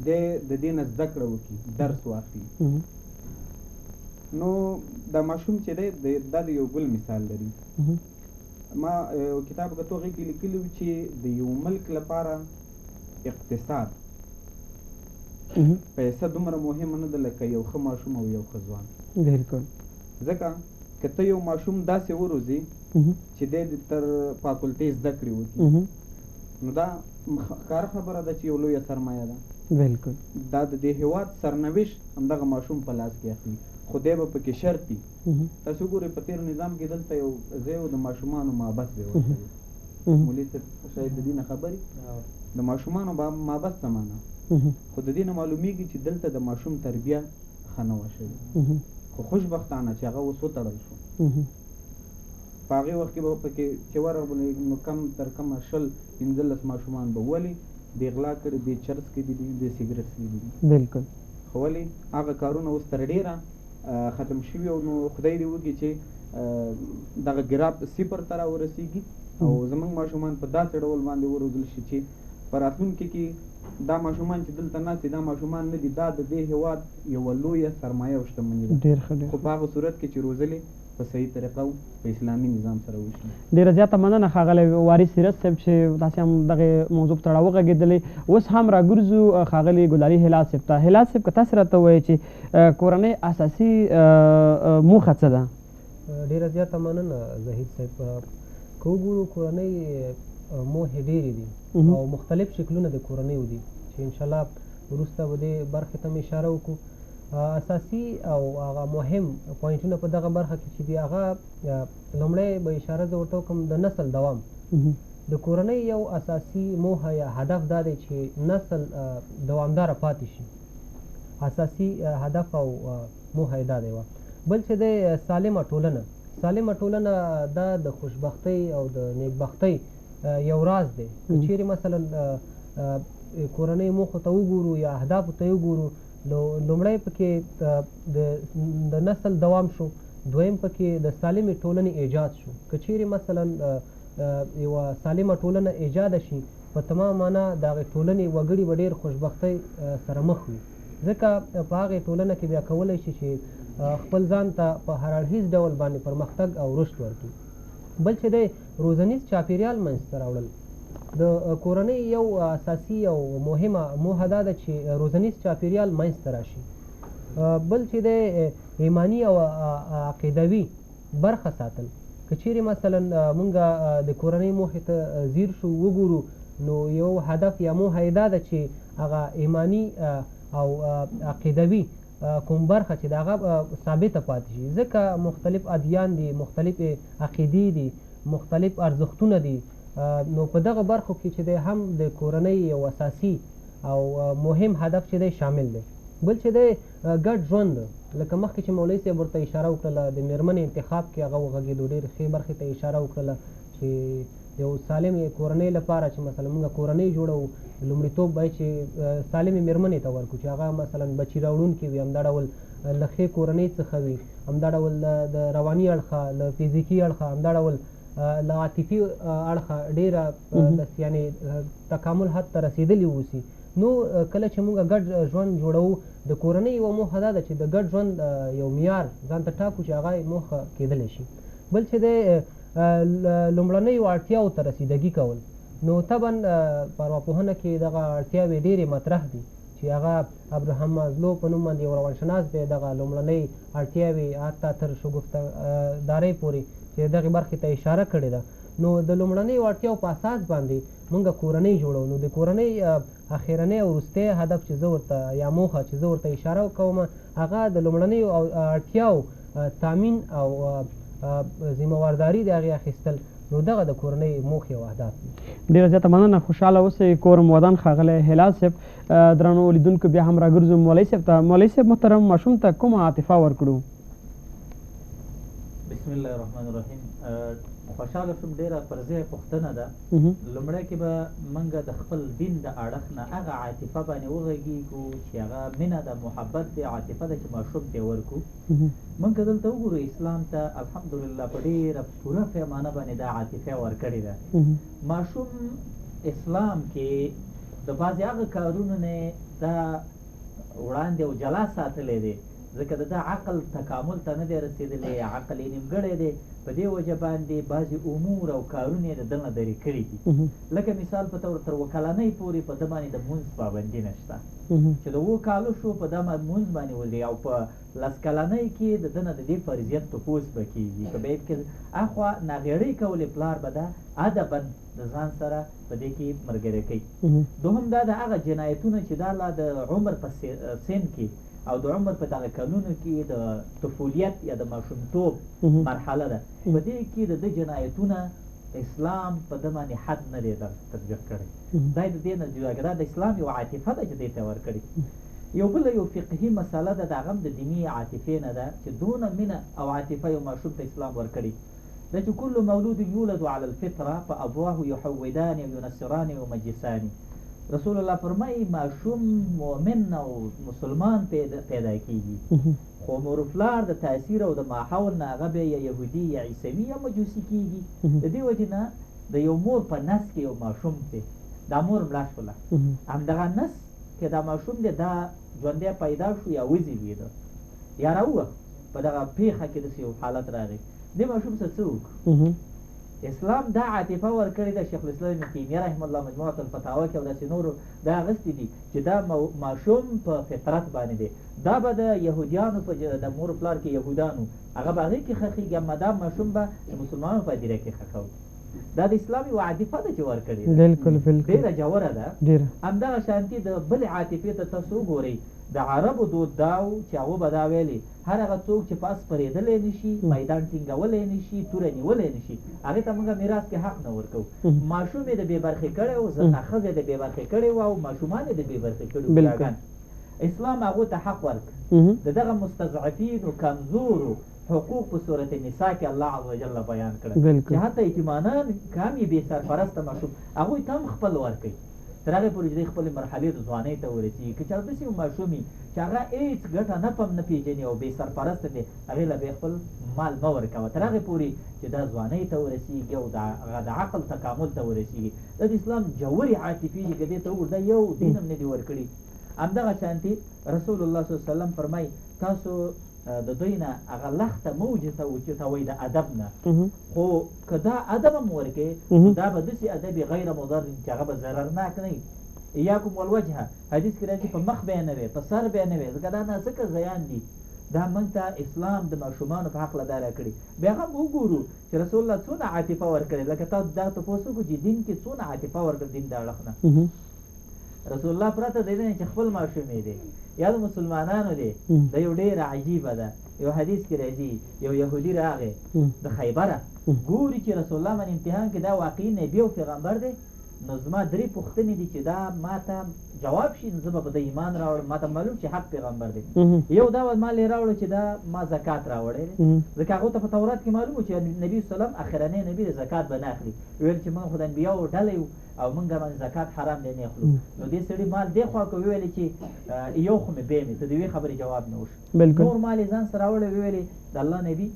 دی د دې نه زده کړه وکړي، درس واخلي. نو دا ماشوم چې دی دا د یو ګل مثال لري. ما یو کتاب په توګه کې لیکلي وو چې د یو ملک لپاره اقتصاد پیسه دومره مهمه نه ده لکه یو ښه ماشوم او یو ښه ځوان. بلکل. ځکه که ته یو ماشوم داسې وروزي چې دی د تر فاکولټۍ زده کړې وکړي نو دا ښکاره خبره ده چې یو لویه سرمایه ده. بلکل. دا د دې هېواد سرنوشت همدغه ماشوم په لاس کې اخلي، خو دی به پکې شرط وي. تاسو وګورئ په تېر نظام کې دلته یو ځای و د ماشومانو مابس به یې ورکوي. مولي صاحب شاید د دې نه خبرې د ماشومانو مابس څه معنا، خو د دې نه معلومیږي چې دلته د ماشوم تربیه ښه نه وه شوې، خو خوشبختانه چې هغه اوس وتړل شو. په هغې وخت کې به پکې چې ورغلې نو کم تر کمه 15 ماشومان به ولې بې غلا کړي، بې چرس کړي دي، بې سګرټ کړي دي. بلکل. خو ولې هغه کارونه اوس تر ډېره ختم شوي او نو خدای دې وکړي چې دغه ګراف 0 ته راورسېږي او زموږ ماشومان په داسې ډول باندې وروزل شي چې په راتلونکي کې دا ماشومان چې دلته ناست دي دا ماشومان نه دي، دا د دې هېواد یوه لویه سرمایه او شتمني ده. ډېر ښه. خو په هغه صورت کې چې روزلې په صحیح طریقه او په اسلامي نظام سره وشي. ډېره زیاته مننه ښاغلی وارث سیرت صاحب چې تاسې هم دغې موضوع په تړاو وغږېدلې. اوس هم راګرځو ښاغلي ګلالي هلال صاحب ته. هلال صاحب که تاسې راته ووایئ چې کورنۍ اساسي موخه څه ده؟ ډېره زیاته مننه زهید صاحب. که وګورو کورنۍ موخې ډېرې دي او مختلف شکلونه د کورنیو دي چې انشاءالله وروسته به دې برخې ته مې اشاره وکړو. اساسي او هغه مهم پوینټونه په دغه برخه کې چې دي هغه لومړی به اشاره زه ورته وکړم د نسل دوام. د کورنۍ یو اساسي موخه یا هدف دا دی چې نسل دوامداره پاتې شي. اساسي هدف او موخه یې دا دی. بل چې دی سالمه ټولنه. سالمه ټولنه دا د خوشبختۍ او د نیکبختۍ یو راز دی. که چیرې مثلا کورنۍ موخو ته وګورو یا اهدافو ته وګورو نو لومړی پکې د نسل دوام شو، دویم پکې د سالمې ټولنې ایجاد شو. که چیرې مثلا یوه سالمه ټولنه ایجاده شي په تمام معنا د هغې ټولنې وګړي به ډېر خوشبختۍ سره مخ وي، ځکه په هغې ټولنه کې بیا کولی شي چې خپل ځان ته په هر اړخیز ډول باندې پرمختګ او رشد ورکړي. بل چې دی روزنیز چاپېریال منځته راوړل. د کورنۍ یو اساسي او مهمه موخه دا ده چې روزنیز چاپېریال منځته راشي. بل چې دی ایماني او عقیدوي برخه ساتل. که چیرې مثلا مونږ د کورنۍ موخې ته ځیر شو وګورو نو یو هدف یا موخه یې دا ده چې هغه ایماني او عقیدوي کوم برخه چې د هغه ثابته پاتې شي ځکه مختلف ادیان دي مختلف عقیدې دي مختلف ارزښتونه دي نو په دغه برخو کې چې دی هم د کورنۍ یو اساسي او مهم هدف چې دی شامل دی بل چې دی ګډ ژوند لکه مخکې چې مولوي صاحب ورته اشاره وکړله د میرمنې انتخاب کې هغه وغږېدو ډېرې ښې برخې ته اشاره وکړله چې یو سالمې کورنۍ لپاره چې مثلا موږ کورنۍ جوړوو لومړیتوب باید چې سالمې میرمنې ته ورکړو چې هغه مثلا بچي راوړونکي وي همدا ډول له ښې کورنۍ څخه وي همدا ډول د رواني اړخه له فزیکي اړخه همدا ډول له عاطفي اړخه ډېره یعنې تکامل حد ته رسېدلي اوسي نو کله چې موږ ګډ ژوند جوړوو د کورنۍ یوه موخه دا ده چې د ګډ ژوند یو معیار ځان ته ټاکو چې هغه موخه کېدلی شي بل چې دی لومړنیو اړتیاوو ته رسیدګي کول نو طبعا په ارواپوهنه کې دغه اړتیاوې ډېرې مطرح دي چې هغه ابراهام مازلو په نوم باندې یو روانشناس دی دغه لومړنۍ اړتیاوې حتی تر شګفتهدارۍ پورې چې دغې برخې ته اشاره کړې ده نو د لومړنیو اړتیاو په اساس باندې موږ کورنۍ جوړو نو د کورنۍ اخرنی او وروستی هدف چې زه ورته یا موخه چې زه ورته اشاره کوم هغه د لومړنیو اړتیاو تامین او ذمهوارداري د هغې اخیستل نو دغه د کورنۍ موخې او اهداف دي ډېره زیاته مننه خوشحاله اوسئ کور مودان ښاغلی هلال صاحب درنو لیدونکو بیا هم راګرځو مولوي صاحب ته مولوي صاحب محترم ماشوم ته کومه عاطفه ورکړو بسم الله الرحمن الرحیم خوشحاله شوم ډېره پر ځای پوښتنه ده لومړی کې به موږ د خپل دین د اړخ نه هغه عاطفه باندې وغږېږو چې هغه مینه ده محبت دی عاطفه ده چې ماشوم ته یې ورکړو موږ که دلته وګورو اسلام ته الحمدلله په ډېره پوره پیمانه باندې دا عاطفه ورکړې ده ماشوم اسلام کې د بعضې هغه کارونو نه دا وړاندې او جلا ساتلی دی ځکه د ده عقل تکامل ته نه دی رسېدلی عقل یې نیمګړی دی په دې وجه باندې بعضې امور او کارونه یې د ده نه لرې کړي دي لکه مثال په طور تر 7 کلنۍ پورې په ده باندې د مونځ پابندي نشته چې د 7 کالو شو په ده مونځ باندې ولي او په 10 کلنۍ کې د ده نه د دې فرضیت تپوس به کېږي که به کې اخوا ناغېړۍ کولې پلار به ده ادبا د ځان سره په دې کې ملګری کوي دوهم دا د هغه جنایتونه چې دا لا د عمر په سن کې او د عمر په دغه کلونو کې د طفولیت یا د ماشومتوب مرحله ده په دې کې د ده جنایتونه اسلام په ده باندې حد نه دی تطبیق کړی دا د دې نه جدا دا د اسلام یو عاطفه ده چې دې ته ورکړې یو بله یو فقهي مسله ده د هغه هم د دیني عاطفې نه ده چې دونه مینه او عاطفه یو ماشوم ته اسلام ورکړي ده چې کل مولود یولد علی الفطره فابواه یحودان او ینصران او مجسان رسول الله فرمایي ماشوم مؤمن او مسلمان پیدا کیږي خو مور پلار د تاثیر او د ماحول نه هغه به یا یهودي یا عیسوي یا مجوسي کیږي د دې وجې نه د یو مور په نس کې یو ماشوم دی دا مور مړه شوله همدغه نس کې دا ماشوم دی دا ژوندی پیدا شو یا وزېږېده یا راووت په دغه پیښه کې داسې یو حالت راغی دې ماشوم څه وکړو اسلام دا عاطفه ورکړې ده شیخ الاسلام ابن تیمیه رحمه الله مجموعة الفتاوا کې او داسې نورو دا اخیستي دي چې دا ماشوم په فطرت باندې دی دا به د یهودیانو په د مور پلار کې یهودانو هغه به هغې کې ښخېږي اما دا ماشوم به د مسلمانانو په هدیره کې ښخوي دا د اسلام یوه عاطفه ده چې ورکړې ده بلکل بلکل ډېره ژوره ده همدغه شانتي د بلې عاطفې ته تاسو وګورئ د عربو دود دا و چې هغو به دا ویلې هر هغه څوک چې پاس پرېدلی نه شي میدان ټینګولی نه شي توره نیولی نه شي هغې ته موږ میراث کې حق نه ورکوو ماشوم یې د بې برخې کړی و ښځه یې د بې برخې کړی و او ماشومان یې د بې برخې کړي و اسلام هغو ته حق ورکړ د دغه مستضعفینو کمزورو حقوق په صورت نساء کې الله عز وجل بیان کړل چې حتی یتیمانان که هم یې بې سرپرسته ماشوم هغوی ته هم خپل ورکوي تر هغې پورې چې دی خپلې مرحلې د ځوانۍ ته ورسېږي که چېرته داسې یو ماشوم وي چې هغه هېڅ ګټه نفم نه پېژني او بې سرپرسته دی هغې له بیا خپل مال مه ورکوه تر هغې پورې چې دا ځوانۍ ته ورسېږي او د عقل تکامل ته ورسېږي دا د اسلام ژورې عاطفې چې که دې ته وګورو دا یو دین هم نه دي ورکړي همدغه شانتي رسول الله صلی الله علیه وسلم فرمایي تاسو د دوی نه هغه لخته موجې ته اوچتوئ د ادب نه خو که دا ادب هم ورکې دا به داسې ادب غیر مضر چې هغه به ضررناک نه وي ایاکم والوجهه حدیث کې راځي په مخ به یې نه وي په سر به یې نه وي ځکه دا نازکه زیان دي دا موږ ته اسلام د ماشومانو په حقله دا راکړي بیا هم وګورو چې رسول الله څونه عاطفه ورکړې لکه تاسو دا تپوس وکړو چې دین کې څونه عاطفه ورکړه دین د اړخ نه رسول الله پرته دی نه چې خپل ماشوم یې دی یا د مسلمانانو دی دا یو ډېره عجیبه ده یو حدیث کې راځي یو یهودي راغی د خیبره ګوري چې رسول الله باندې امتحان کې دا واقعي نبي او پیغمبر دی نو زما درې پوښتنې دي چې دا ما ته جواب شي نو زه به په د ایمان راوړم ما ته معلوم چې حق پیغمبر دی یو دا ما لې راوړو چې دا ما زکات راوړی دی ځکه هغو ته په تورات کې معلوم و چې نبي سلم اخرنی نبي د زکات به نه اخلي ویل چې موږ خو د انبیاو ډله یو او موږ باندې زکات حرام دی نه اخلو نو دې سړي مال دې خوا که ویلې چې یو خو مې بې مې ته د یوې خبرې جواب نه وشو نور مال یې ځان سره راوړی ویلې د الله نبي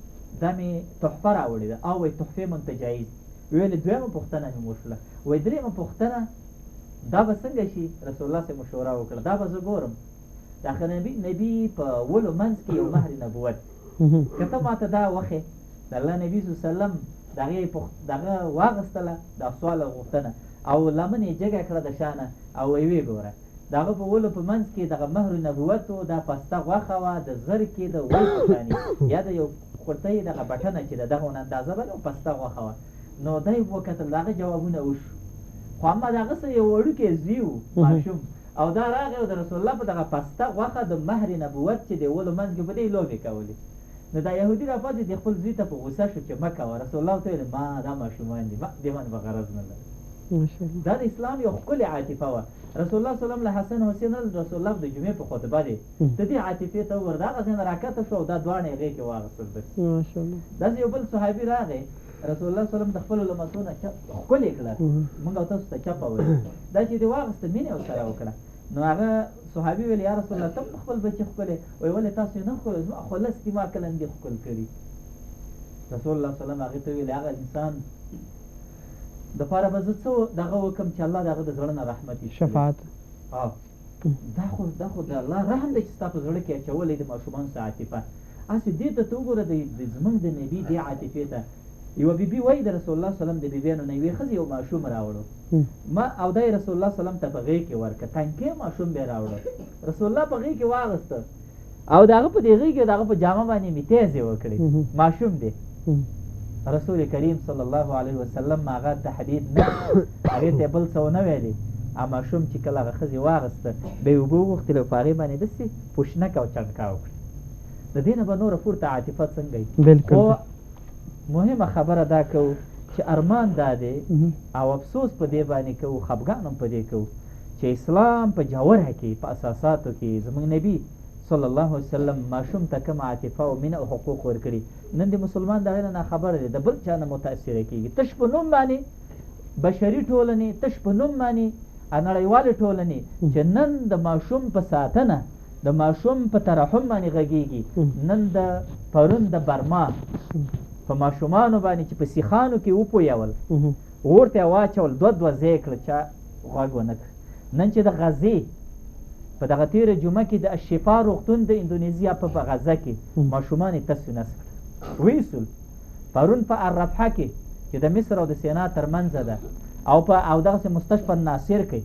دا مې تحفه راوړې ده او وایي تحفې مونږ ته جایز ویلې دویمه پوښتنه مې وشوله وایي درېیمه پوښتنه دا به څنګه شي رسول الله صاحب مشوره وکړه دا به زه ګورم د آخر نبي په ولو منځ کې یو مهر نبوت که ته ما ته دا وښې د الله نبي صلی وسلم دغه واغستله دا سوال غوښتنه او لمن یې جګه کړه د شانه او ویې ګوره د هغه په ولو په منځ کې دغه مهر نبوت و دا پسته غوښه وه د زر کې د وی پټانې یا د یو خورتۍ دغه بټنه چې د دغه اندازه به نه پسته غوښه وه نو دی وکتل د هغه جوابونه وشو خو اما د هغه څه یو وړوکی زوی و ماشوم او دا راغی او د رسول الله په دغه پسته غوښه د مهر نبوت چې د ولو منځ کې په دې لوبې کولې نو دا یهودي راپاڅېد د خپل زوی ته په غوسه شو چې مه کوه رسول الله ورته ویل ما دا ماشومان دي دې باندې به غرض نه لرم دا د اسلام یو ښکلې عاطفه وه رسول الله صلی الله له حسن حسین رسول الله د جمعې په خطبه دی د دې عاطفې ته ور د هغه ځای نه راکته شو او دا دواړه یې غېږ کې واغېستل داسې یو بل صحابي راغی رسول الله صلی الله علیه وسلم د خپلو لمسونه ښکلې کړه موږ او تاسو ته چپه وایو دا چې دې واغېسته مینې ورسره وکړه نو هغه صحابي ویل یا رسول الله ته هم خپل بچي ښکلې وایي ولې تاسو یې نه ښکلې زما خو لستې ما کله دې ښکل کړي رسول الله صلی الله علیه وسلم هغې ته ویل هغه انسان دپاره به زه څه دغه وکړم چې الله د هغه د زړه نه رحمت شفاعت دا خو د الله رحم دی چې ستا په زړه کې اچولی د ماشومانو څه عاطفه هسې دې ته وګوره زموږ د نبي دې عاطفې ته یوه بیبي وایي د رسول الله صلم د بیبیانو نه یوې ښځې یو ماشوم راوړو ما او دا یې رسول الله صلم ته په غېږ کې ورکړه تنکې ماشوم بیا راوړه رسول الله په غېږ کې واغېسته او د هغه په دې غېږ کې د هغه په جامه باندې مې تیزې وکړې ماشوم دی رسول کریم صلی الله علیه وسلم هغه تحدید نه هغې ته یې بل څه ونه ویلې ماشوم چې کله هغه ښځې واغېسته بیا یې اوبه وغوښتلې او په هغې باندې داسې پوشنک او چڼکا وکړي د دې نه به نوره پورته عاطفه څنګه وي خو مهمه خبره دا کوو چې ارمان دا دی او افسوس په دې باندې کوو خفګان هم په دې کوو چې اسلام په جوهره کې په اساساتو کې زموږ نبي صلی الله علیه وسلم ماشوم ته کوم عاطفه او مینه او حقوق ورکړي نن د مسلمان د هغې نه ناخبره دی د بل چا نه متاثره کېږي تش په نوم باندې بشري ټولنې تش په نوم باندې نړیوالې ټولنې چې نن د ماشوم په ساتنه د ماشوم په ترحم باندې غږېږي نن د پرون د برما په ماشومانو باندې چې په سیخانو کې وپویول اور ته یې واچول دوه ځای کړه چا غوږ ونه کړ نن چې د غزې په دغه تېره جمعه کې د الشفا روغتون د اندونیزیا په غزه کې ماشومان یې تس نس کړل ویسول پرون په الرفحه کې چې د مصر او د سینا ترمنځه ده او دغسې مستشفى ناصر کې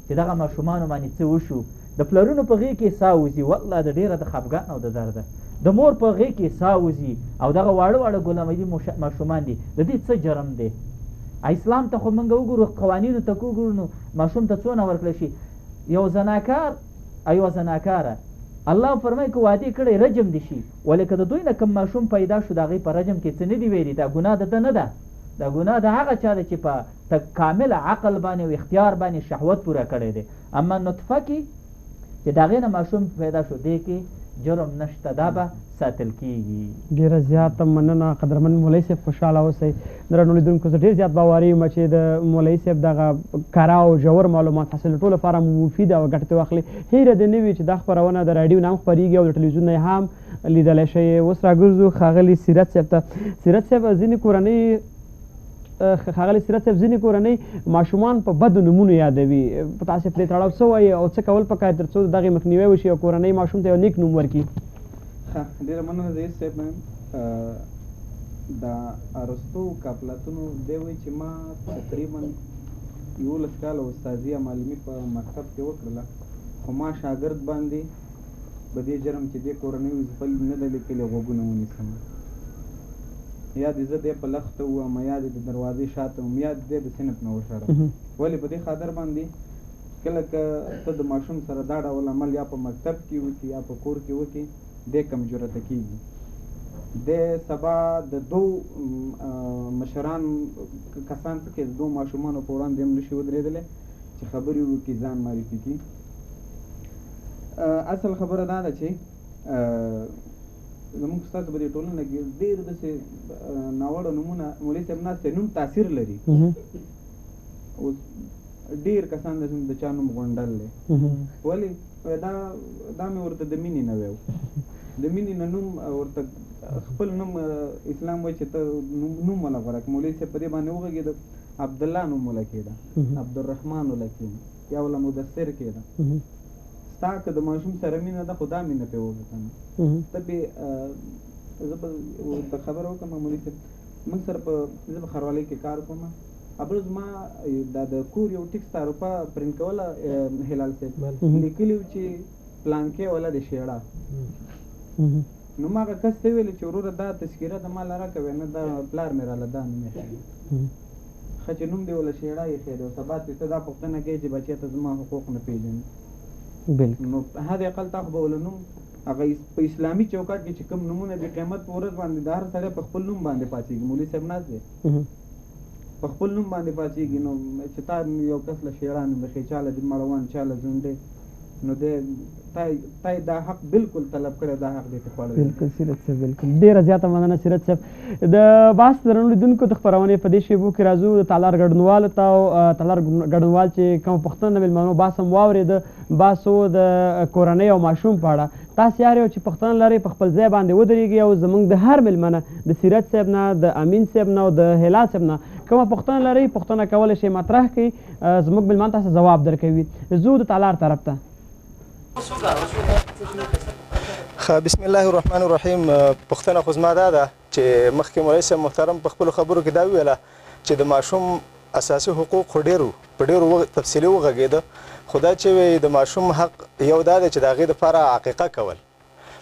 چې دغه ماشومانو باندې څه وشو د پلرونو په غېږ کې ساه وځي والله د ډېره د خفګان او د درده د مور په غېږ کې ساه وځي او دغه واړه غلامدي ماشومان دي د دې څه جرم دی اسلام ته خو موږ وګورو قوانینو ته وګورو نو ماشوم ته څونه ورکړی شي یو زناکار او یوه زناکاره الله فرمایي که واده کړی رجم دي شي ولې که د دوی نه کوم ماشوم پیدا شو د هغې په رجم کې څه نه دي ویلي دا ګناه د ده نه ده دا ګناه د هغه چا ده چې په کامل عقل باندې او اختیار باندې شهوت پوره کړی دی اما نطفه کې چې د هغې نه ماشوم پیدا شو دی کې جرم نشته دا به ساتل کېږي ډېره زیاته مننه قدرمن مولوي صاحب خوشحاله اوسئ درنو لیدونکو زه ډېر زیات باوري یم چې د مولوي صاحب دغه کره او ژور معلومات حاصل ټولو لپاره مفید او ګټه واخلي هیره دې نه وي چې دا خپرونه د راډیو نه هم خپرېږي او د ټلویزیون نه هم لیدلی شئ اوس راګرځو ښاغلي سیرت صاحب ته سیرت صاحب ځینې کورنۍ ښاغلي سیرت صاحب ځینې کورنۍ ماشومان په بدو نومونو یادوي تاسې پرې تړاو څه وایي او څه کول پکار تر څو د دغې مخنیوی وشي او کورنۍ ماشوم ته یو نیک نوم ورکړي ډېره مننه ضعیف صاحب د ارسطو کاپلاتونو دی وایي چې ما تقریبا 11 کاله استادي یا معلمي په مکتب کې وکړله خو ما شاګرد باندې په دې جرم چې دې کورنۍ وظیفه نه ده لیکلې غوږونه ونیسم یا دې زه دې په لخته وم یا دې د دروازې شاته وم یا دې د صنف نه وشړم ولې په دې خاطر باندې کله که ته د ماشوم سره دا ډول عمل یا په مکتب کې وکړي یا په کور کې وکړي دی کم جرته کېږي د سبا د دو مشران کسان څخه د دو ماشومانو په وړاندې هم نشي ودرېدلی چې خبرې وکړي ځان معرفي کړي اصل خبره دا ده چې زموږ ستاسو په دې ټولنه کې ډېر داسې ناوړه نومونه مولوي صاحب ناست دی نوم تاثیر لري اوس ډېر کسان د چا نوم غونډل دی ولې دا مې ورته د مینې نه ویو د مینې نه نوم ورته خپل نوم اسلام وایي چې ته نوم وله غوره کړه مولوي صاحب په دې باندې وغږېده عبدالله نوم وله کېده عبدالرحمن وله کېده یا وله مدثر کېده ستا که د ماشوم سره مینه ده خو دا مینه پرې وکړه که نه ته پرې زه به ورته خبره وکړم مولوي صاحب موږ سره زه په ښاروالۍ کې کار کوم ابل زما دا د کور یو ټیکس ته روپه پرنټ کوله هلال صاحب لیکلي وو چې پلانکې وله د شیړه نو ما هغه کس ته ویلې چې وروره دا تذکیره د ما له راکوې نه دا پلار مې راله دا نوم ایښی ښه چې نوم دې وله شیړه ایښی دی او سبا ته ته دا پوښتنه کوې چې بچی ته زما حقوق نه پېژني نو حد اقل تا خو به وله نوم هغه په اسلامي چوکاټ کې چې کوم نومونه د قیامت په ورځ باندې د هر سړی په خپل نوم باندې پاڅېږي مولوي صاحب ناست دی په خپل نوم باندې پاڅېږي نو چې تا یو کس له شیړه نوم ایښی چا له مړوان چا له زونډې نو دی تا دا حق بالکل طلب کړی دا حق دی ته خوړلی بالکل سیرت صاحب بالکل ډېره زیاته مننه سیرت صاحب د بحث درنو لیدونکو د خپرونې په دې شیبو کې راځو د تالار ګډونوالو ته او تالار ګډونوال چې کومه پوښتنه د مېلمنو بحث هم واورېده بحث و د کورنۍ او ماشوم په اړه تاسو یار یو چې پوښتنه لرئ په خپل ځای باندې ودرېږئ او زموږ د هر مېلمنه د سیرت صاحب نه د امین صاحب نه او د هلال صاحب نه کومه پوښتنه لرئ پوښتنه کولی شئ مطرح کړئ زموږ مېلمانو تاسو ځواب درکوي ځو د تالار طرف ته بسم الله الرحمن الرحیم پوښتنه خو زما دا ده چې مخکې مولوي صاحب محترم په خپلو خبرو کې دا وویله چې د ماشوم اساسي حقوق خو په ډېرو تفصیلي وغږېده خو دا چې وایي د ماشوم حق یو دا دی چې د هغې دپاره عقیقه کول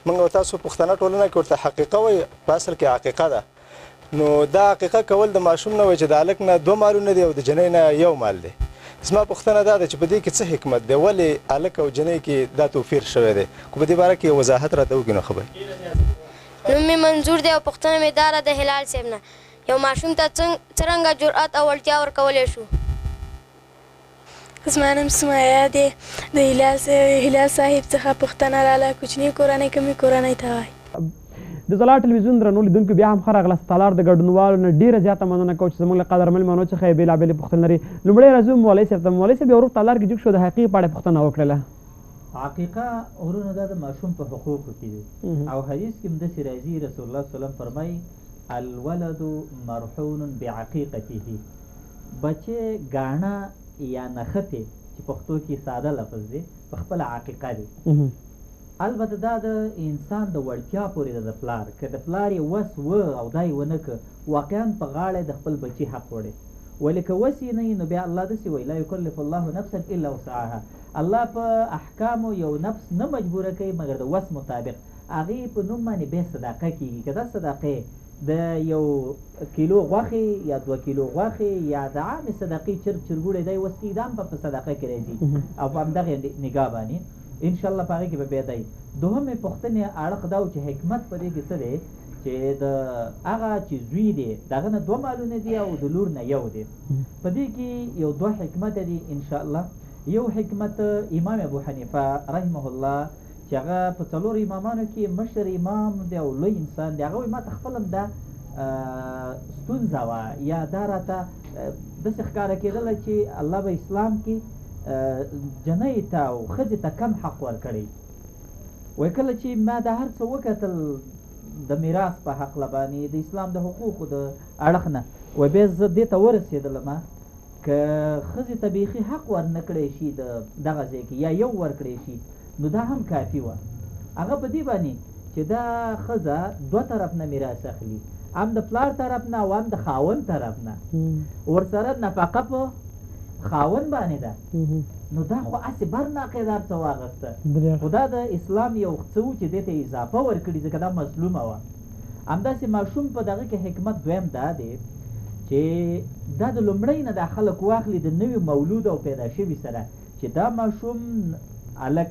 موږ او تاسو پښتنه ټولنه کې ورته حقیقه وایي په اصل کې عقیقه ده نو دا عقیقه کول د ماشوم نه وایي چې د هلک نه 2 مالونه دي او د جنۍ نه 1 مال دی زما پوښتنه دا ده چې په دې کې څه حکمت دی ولې هلک او جنۍ کې دا توپیر شوی دی خو په دې باره کې وضاحت راته وکړي نو ښه به نوم مې منظور دی او پوښتنه مې دا ده د هلال صاحب نه یو ماشوم ته څرنګه جرأت او وړتیا ورکولی شو زما نوم سمایه دی د هلال صاحب څخه پوښتنه راله کوچنۍ کورنۍ کومې کورنۍ ته وایي د ځلا ټلویزیون درنو لیدونکو بیا هم ښه راغلاست تالار د ګډونوالو نه ډېره زیاته مننه کوو چې زموږ له قدرمن مېلمنو څخه یې بېلابېلې پوښتنې لري لومړی راځو مولوي صاحب ته مولوي صاحب یو ورور تالار کې جوړ شو د حقیقي په اړه پوښتنه وکړله حقیقه ورونه دا د ماشوم په حقوقو کې دي او حدیث کې هم داسې راځي رسول الله صلی الله علیه وسلم فرمایي الولد مرحون بعقیقته بچې ګاڼه یا نښتې چې پښتو کې ساده لفظ دی په خپله عقیقه دی البته دا د انسان د وړتیا پورې ده د پلار که د پلار یې وس و او دا یې ونه که واقعا په غاړه د خپل بچي حق وړی ولې که وس یې نه وي نو بیا الله داسې وایي لا یکلف الله نفسا الا وسعها الله په احکامو یو نفس نه مجبوره کوي مګر د وس مطابق هغې په نوم باندې بیا صدقه کېږي که دا صدقې د 1 کیلو غوښې یا 2 کیلو غوښې یا د عامې صدقې چرګوړی دی وس کېږي دا هم په صدقه کې راځي او په همدغې نګاه باندې انشاءالله په هغې کې به بیا دی دوهمې پوښتنې اړخ دا و چې حکمت په دې کې څه دی چې د هغه چې زوی دی د هغه نه 2 مالونه دي او د لور نه 1 دی په دې کې یو 2 حکمت دي انشاءالله یو حکمت امام ابو حنیفه رحمه الله چې هغه په 4 امامانو کې مشر امام دی او لوی انسان دی هغه وایي ما ته خپل هم دا ستونزه وه یا دا راته داسې ښکاره کېدله چې الله به اسلام کې جنۍ ته او ښځې ته کم حق ورکړی وایي کله چې ما دا هر څه وکتل د میراث په هکله باندې د اسلام د حقوقو د اړخ نه وایي بیا زه دې ته ورسېدلم که ښځې ته بیخي حق ورنه کړی شي د دغه ځای کې یا 1 ورکړی شي نو دا هم کافي وه هغه په دې باندې چې دا ښځه 2 طرف نه میراث اخلي هم د پلار طرف نه او هم د خاوند طرف نه ورسره نفقه په خاوند باندې ده نو دا خو هسې بر ناقیدار څه واغسته خو دا د اسلام یو څه و چې دې ته اضافه ورکړي ځکه دا مظلومه وه همداسې ماشوم په دغه کې حکمت دویم دا دی چې دا د لومړی نه دا خلک واخلي د نوي مولود او پیدا شوي سره چې دا ماشوم هلک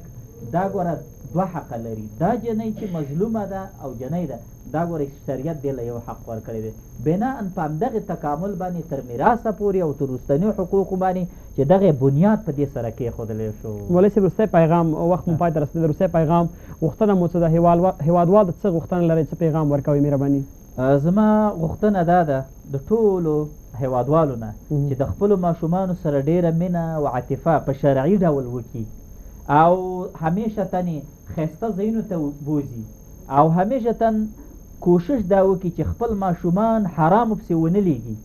دا ګوره دوه حقه لري، دا جنۍ چې مظلومه ده او جنۍ ده دا ګوره شریعت دې له یو حق ورکړی دی، بناء په همدغې تکامل باندې تر میراثه پورې او تر وروستنیو حقوقو باندې چې دغې بنیاد په دې سره کېښودلی شو. مولوي صاحب وروستی پیغام وخت مو پای ته رسېدلی، وروستی پیغام غوښتنه مو څه ده؟ هېوادوال د څه غوښتنه لرئ؟ څه پیغام ورکوئ مهرباني؟ زما غوښتنه دا ده د ټولو هېوادوالو نه چې د خپلو ماشومانو سره ډېره مینه او عاطفه په شرعي ډول وکړي او همیشه تنې ښایسته ځایونو ته بوځي او همیشه تن کوشش دا وکړي چې خپل ماشومان حرامو پسې ونه لیږي،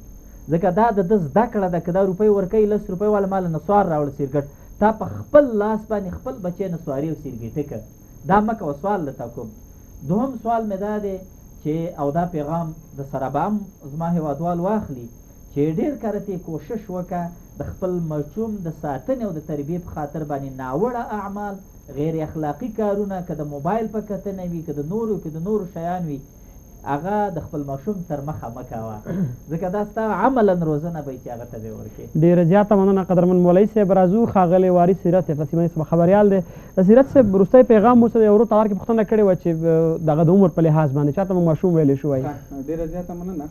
ځکه دا د ده زده کړه ده. که دا روپۍ ورکوي 10 روپۍ والا ماله نسوار راوړه سیرګټ، تا په خپل لاس باندې خپل بچی نسواري او سیرګټي کړه، دا مه کوه. سوال درته کوم. دوهم سوال مې دا دی چې او دا پیغام د سره به هم زما هېوادوال واخلي چې ډېر کرتې کوشش وکړه د خپل ماشوم د ساتنې او د تربیې په خاطر باندې ناوړه اعمال، غیر اخلاقي کارونه، که د موبایل په کتنه وي، که د نورو شیان وي، هغه د خپل ماشوم تر مخه مه کوه، ځکه دا ستا عملا روزنه به چې هغه ته دې ورکړې. ډېره زیاته مننه قدرمن مولوي صاحب. راځو ښاغلی وارث سیرت صاحب سیمه څخه خبریال دی. سیرت صاحب وروستی پیغام مو څه دی؟ ورور تاور کې پوښتنه کړې وه چې دغه د عمر په لحاظ باندې چاته مو ماشوم ویلی شوی؟ ډېره زیاته مننه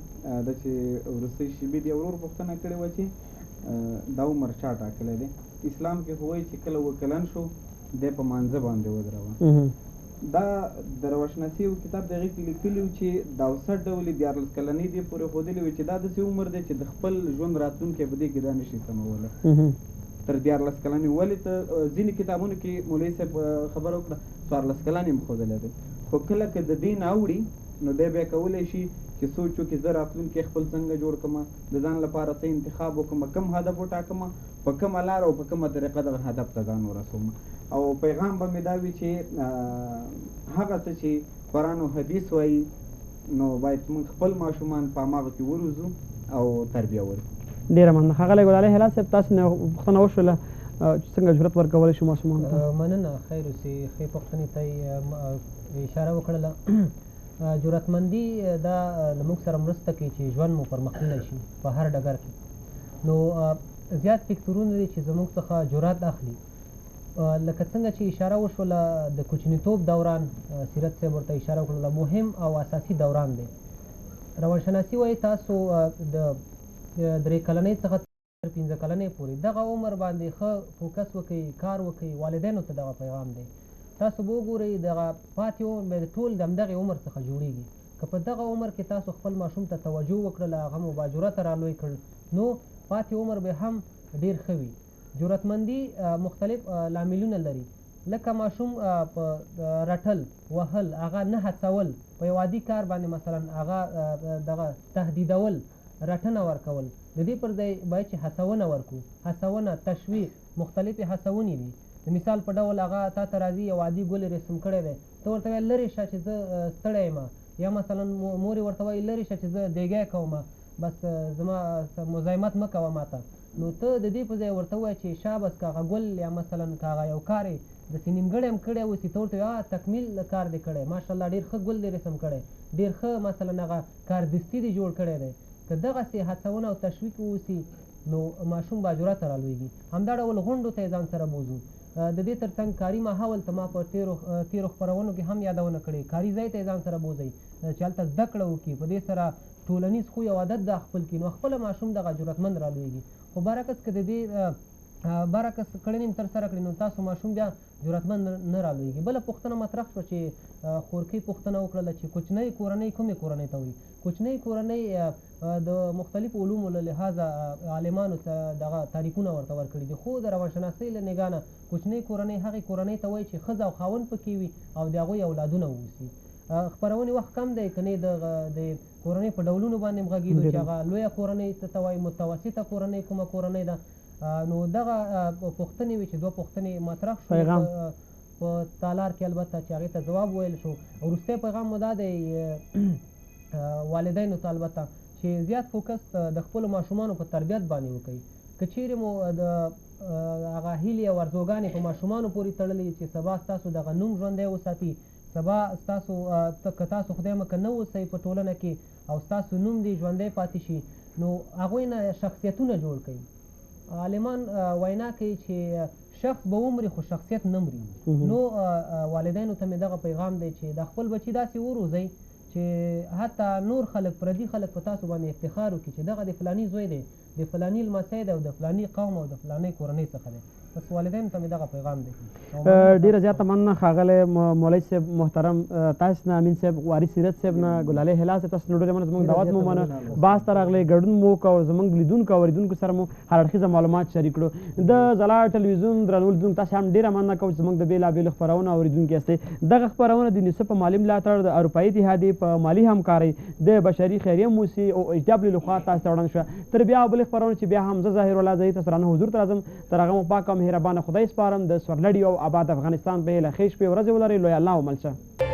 دا چې وروستۍ شېبې د ورور پوښتنه کړې وه چې دا عمر چا ټاکلی دی. اسلام کې خو وایي چې کله وکلن شو دی په مانځه باندې ودروه. دا د روشناسي یو کتاب د هغې کې لیکلي وو چې د اوسط ډول 14 کلنۍ دې پورې ښودلي وي چې دا داسې عمر دی چې د خپل ژوند راتلونکی په دې کې دا نشي سمولی تر 14 کلنۍ. ولې ته ځینې کتابونو کې مولوي صاحب خبره وکړه 14 کلنۍ هم ښودلی دی، خو کله که د دې نه اوړي نو دی بیا کولی شي چې سوچ وکړي زه راتلونکی خپل څنګه جوړ کړم، د ځان لپاره څه انتخاب وکړم، کوم هدف وټاکم، په کومه لاره او په کومه طریقه دغه هدف ته ځان ورسوم. او پیغام به مې دا وي چې هغه څه چې قرآن او حدیث وایي نو باید موږ خپل ماشومان په هماغه کې وروزو او تربیه ورکړو. ډېره مننه. ښاغلی ګلالۍ هلال صاحب تاسو نه پوښتنه وشوله چې څنګه جرأت ورکولی شو ماشومانو ته؟ مننه، خیر اوسې. ښې پوښتنې ته یې اشاره وکړله. جرأتمندي دا له موږ سره مرسته کوي چې ژوند مو پرمختللی شي په هر ډګر کې. نو زیات فکتورونه دي چې زموږ څخه جرأت اخلي، لکه څنګه چې اشاره وشوله د کوچنیتوب دوران، سیرت صاحب ورته اشاره وکړله، مهم او اساسي دوران دی. روانشناسي وایي تاسو د 3 کلنۍ څخه تر 15 کلنۍ پورې دغه عمر باندې ښه فوکس وکړئ، کار وکړئ. والدینو ته دغه پیغام دی. تاسو به وګورئ دغه پاتې عمر ټول د همدغې عمر څخه جوړېږي. که په دغه عمر کې تاسو خپل ماشوم ته توجه وکړله، هغه مو باجرأته رالوی کړ، نو پاتې عمر به هم ډېر ښه وي. جرأتمندي مختلف لاملونه لري، لکه ماشوم په رټل، وهل، هغه نه هڅول، په یو عادي کار باندې مثلا هغه دغه تهدیدول، رټنه ورکول. د دې پر ځای باید چې هڅونه ورکړو، هڅونه، تشویق، مختلفې هڅونې دي. د مثال په ډول هغه تا ته راځي یو عادي ګل رسم کړی دی، ته ورته وایې لرې شه چې زه ستړی یم، یا مثلا مور یې ورته وایي لرې شه چې زه دیګی کوم، بس زما مزاحمت مه کوه ماته. نو ته د دې په ځای ورته ووایه چې شابس که هغه ګل یا مثلا که هغه یو کار یې داسې نیمګړی هم کړی اوسي، ته ورته وایې تکمیل کار دې کړی، ماشاءالله ډېر ښه ګل دې رسم کړی، ډېر ښه مثلا هغه کاردستي دې جوړ کړی دی. که دغسې هڅونه او تشویق واوسي نو ماشوم باجرأته رالویږي. همدا ډول غونډو ته یې ځان سره بوځو. د دې تر څنګ کاري ماحول ته ما په تېرو خپرونو کې هم یادونه کړې، کاري ځای ته یې ځان سره بوځئ چې هلته زده کړه وکړي، په دې سره ټولنیز خوی او عادت دا خپل کړي، نو خپله ماشوم دغه جرأتمند رالویږي. خو برعکس که د دې برعکس کړنې هم ترسره کړي نو تاسو ماشوم بیا جرأتمند نه رالویږي. بله پوښتنه مطرح شوه چې خورکۍ پوښتنه وکړله چې کوچنۍ کورنۍ کومې کورنۍ ته وایي؟ کوچنۍ کورنۍ د مختلفو علومو له لحاظه عالمانو ته دغه تعریفونه ورته ورکړي دي، خو د روانشناسۍ له نګاه نه کوچنۍ کورنۍ هغې کورنۍ ته وایي چې ښځه او خاوند پکې وي او د هغوی اولادونه واوسي. خپرونې وخت کم دی، که نه د کورنۍ په ډولونو باندې هم غږېدو چې هغه لویه کورنۍ څه ته وایي، متوسطه کورنۍ کومه کورنۍ ده. نو دغه پوښتنې وي چې 2 پوښتنې مطرح شو په تالار کې، البته چې هغې ته ځواب ویل شو. وروستی پیغام مو دا دی والدینو ته البته چې زیات فوکس د خپلو ماشومانو په تربیت باندې وکړئ. که چیرې مو د هغه هیلې او ارزوګانې په ماشومانو پورې تړلې چې سبا ستاسو دغه نوم ژوندی وساتي، سبا ستاسو که تاسو خدای مکړه نه اوسئ په ټولنه کې او ستاسو نوم دې ژوندی پاتې شي، نو هغوی نه شخصیتونه جوړ کړئ. عالمان وینا کوي چې شخص به ومري خو شخصیت نه مري. نو والدینو ته مې دغه پیغام دی چې د خپل بچي داسې وروزئ چې حتی نور خلک پردي خلک په تاسو باندې افتخار وکړي چې دغه د فلاني زوی دی، د فلاني لمسی دی او د فلاني قوم او د فلاني کورنۍ څخه دی. بس والدینو ته مې دغه پیغام دی. ډېره زیاته مننه ښاغلی مولوي صاحب محترم، تاسو نه امین صاحب، وارث سیرت صاحب نه، ګلالۍ هلال صاحب، تاسو نه ډېره مننه، زموږ دعوت مو منه، باز ته راغلی، ګډون مو وکړو، زموږ لیدونکو او اورېدونکو سره مو هر اړخیزه معلومات شریک کړو. د ځلا ټلویزیون درنو لیدونکو تاسو هم ډېره مننه کوم چې زموږ د بېلابېلو خپرونو اورېدونکي یاستئ. دغه خپرونه د یونیسف په مالي ملاتړ، د اروپایي اتحادیې په مالي همکارۍ، د بشري خیریه موسسې او HW لخوا تاسو ته وړاندې شوه. تر بیا بلې خپرونې چې بیا هم زه ظاهر الله زهیر تاسو رانه حضور ته راځم، تر هغه مو پاک او مهربانه خدای سپارم. د سورلډي او آباد افغانستان په هیله ښې شپې ورځې ولرئ. لوی الله ومل شه.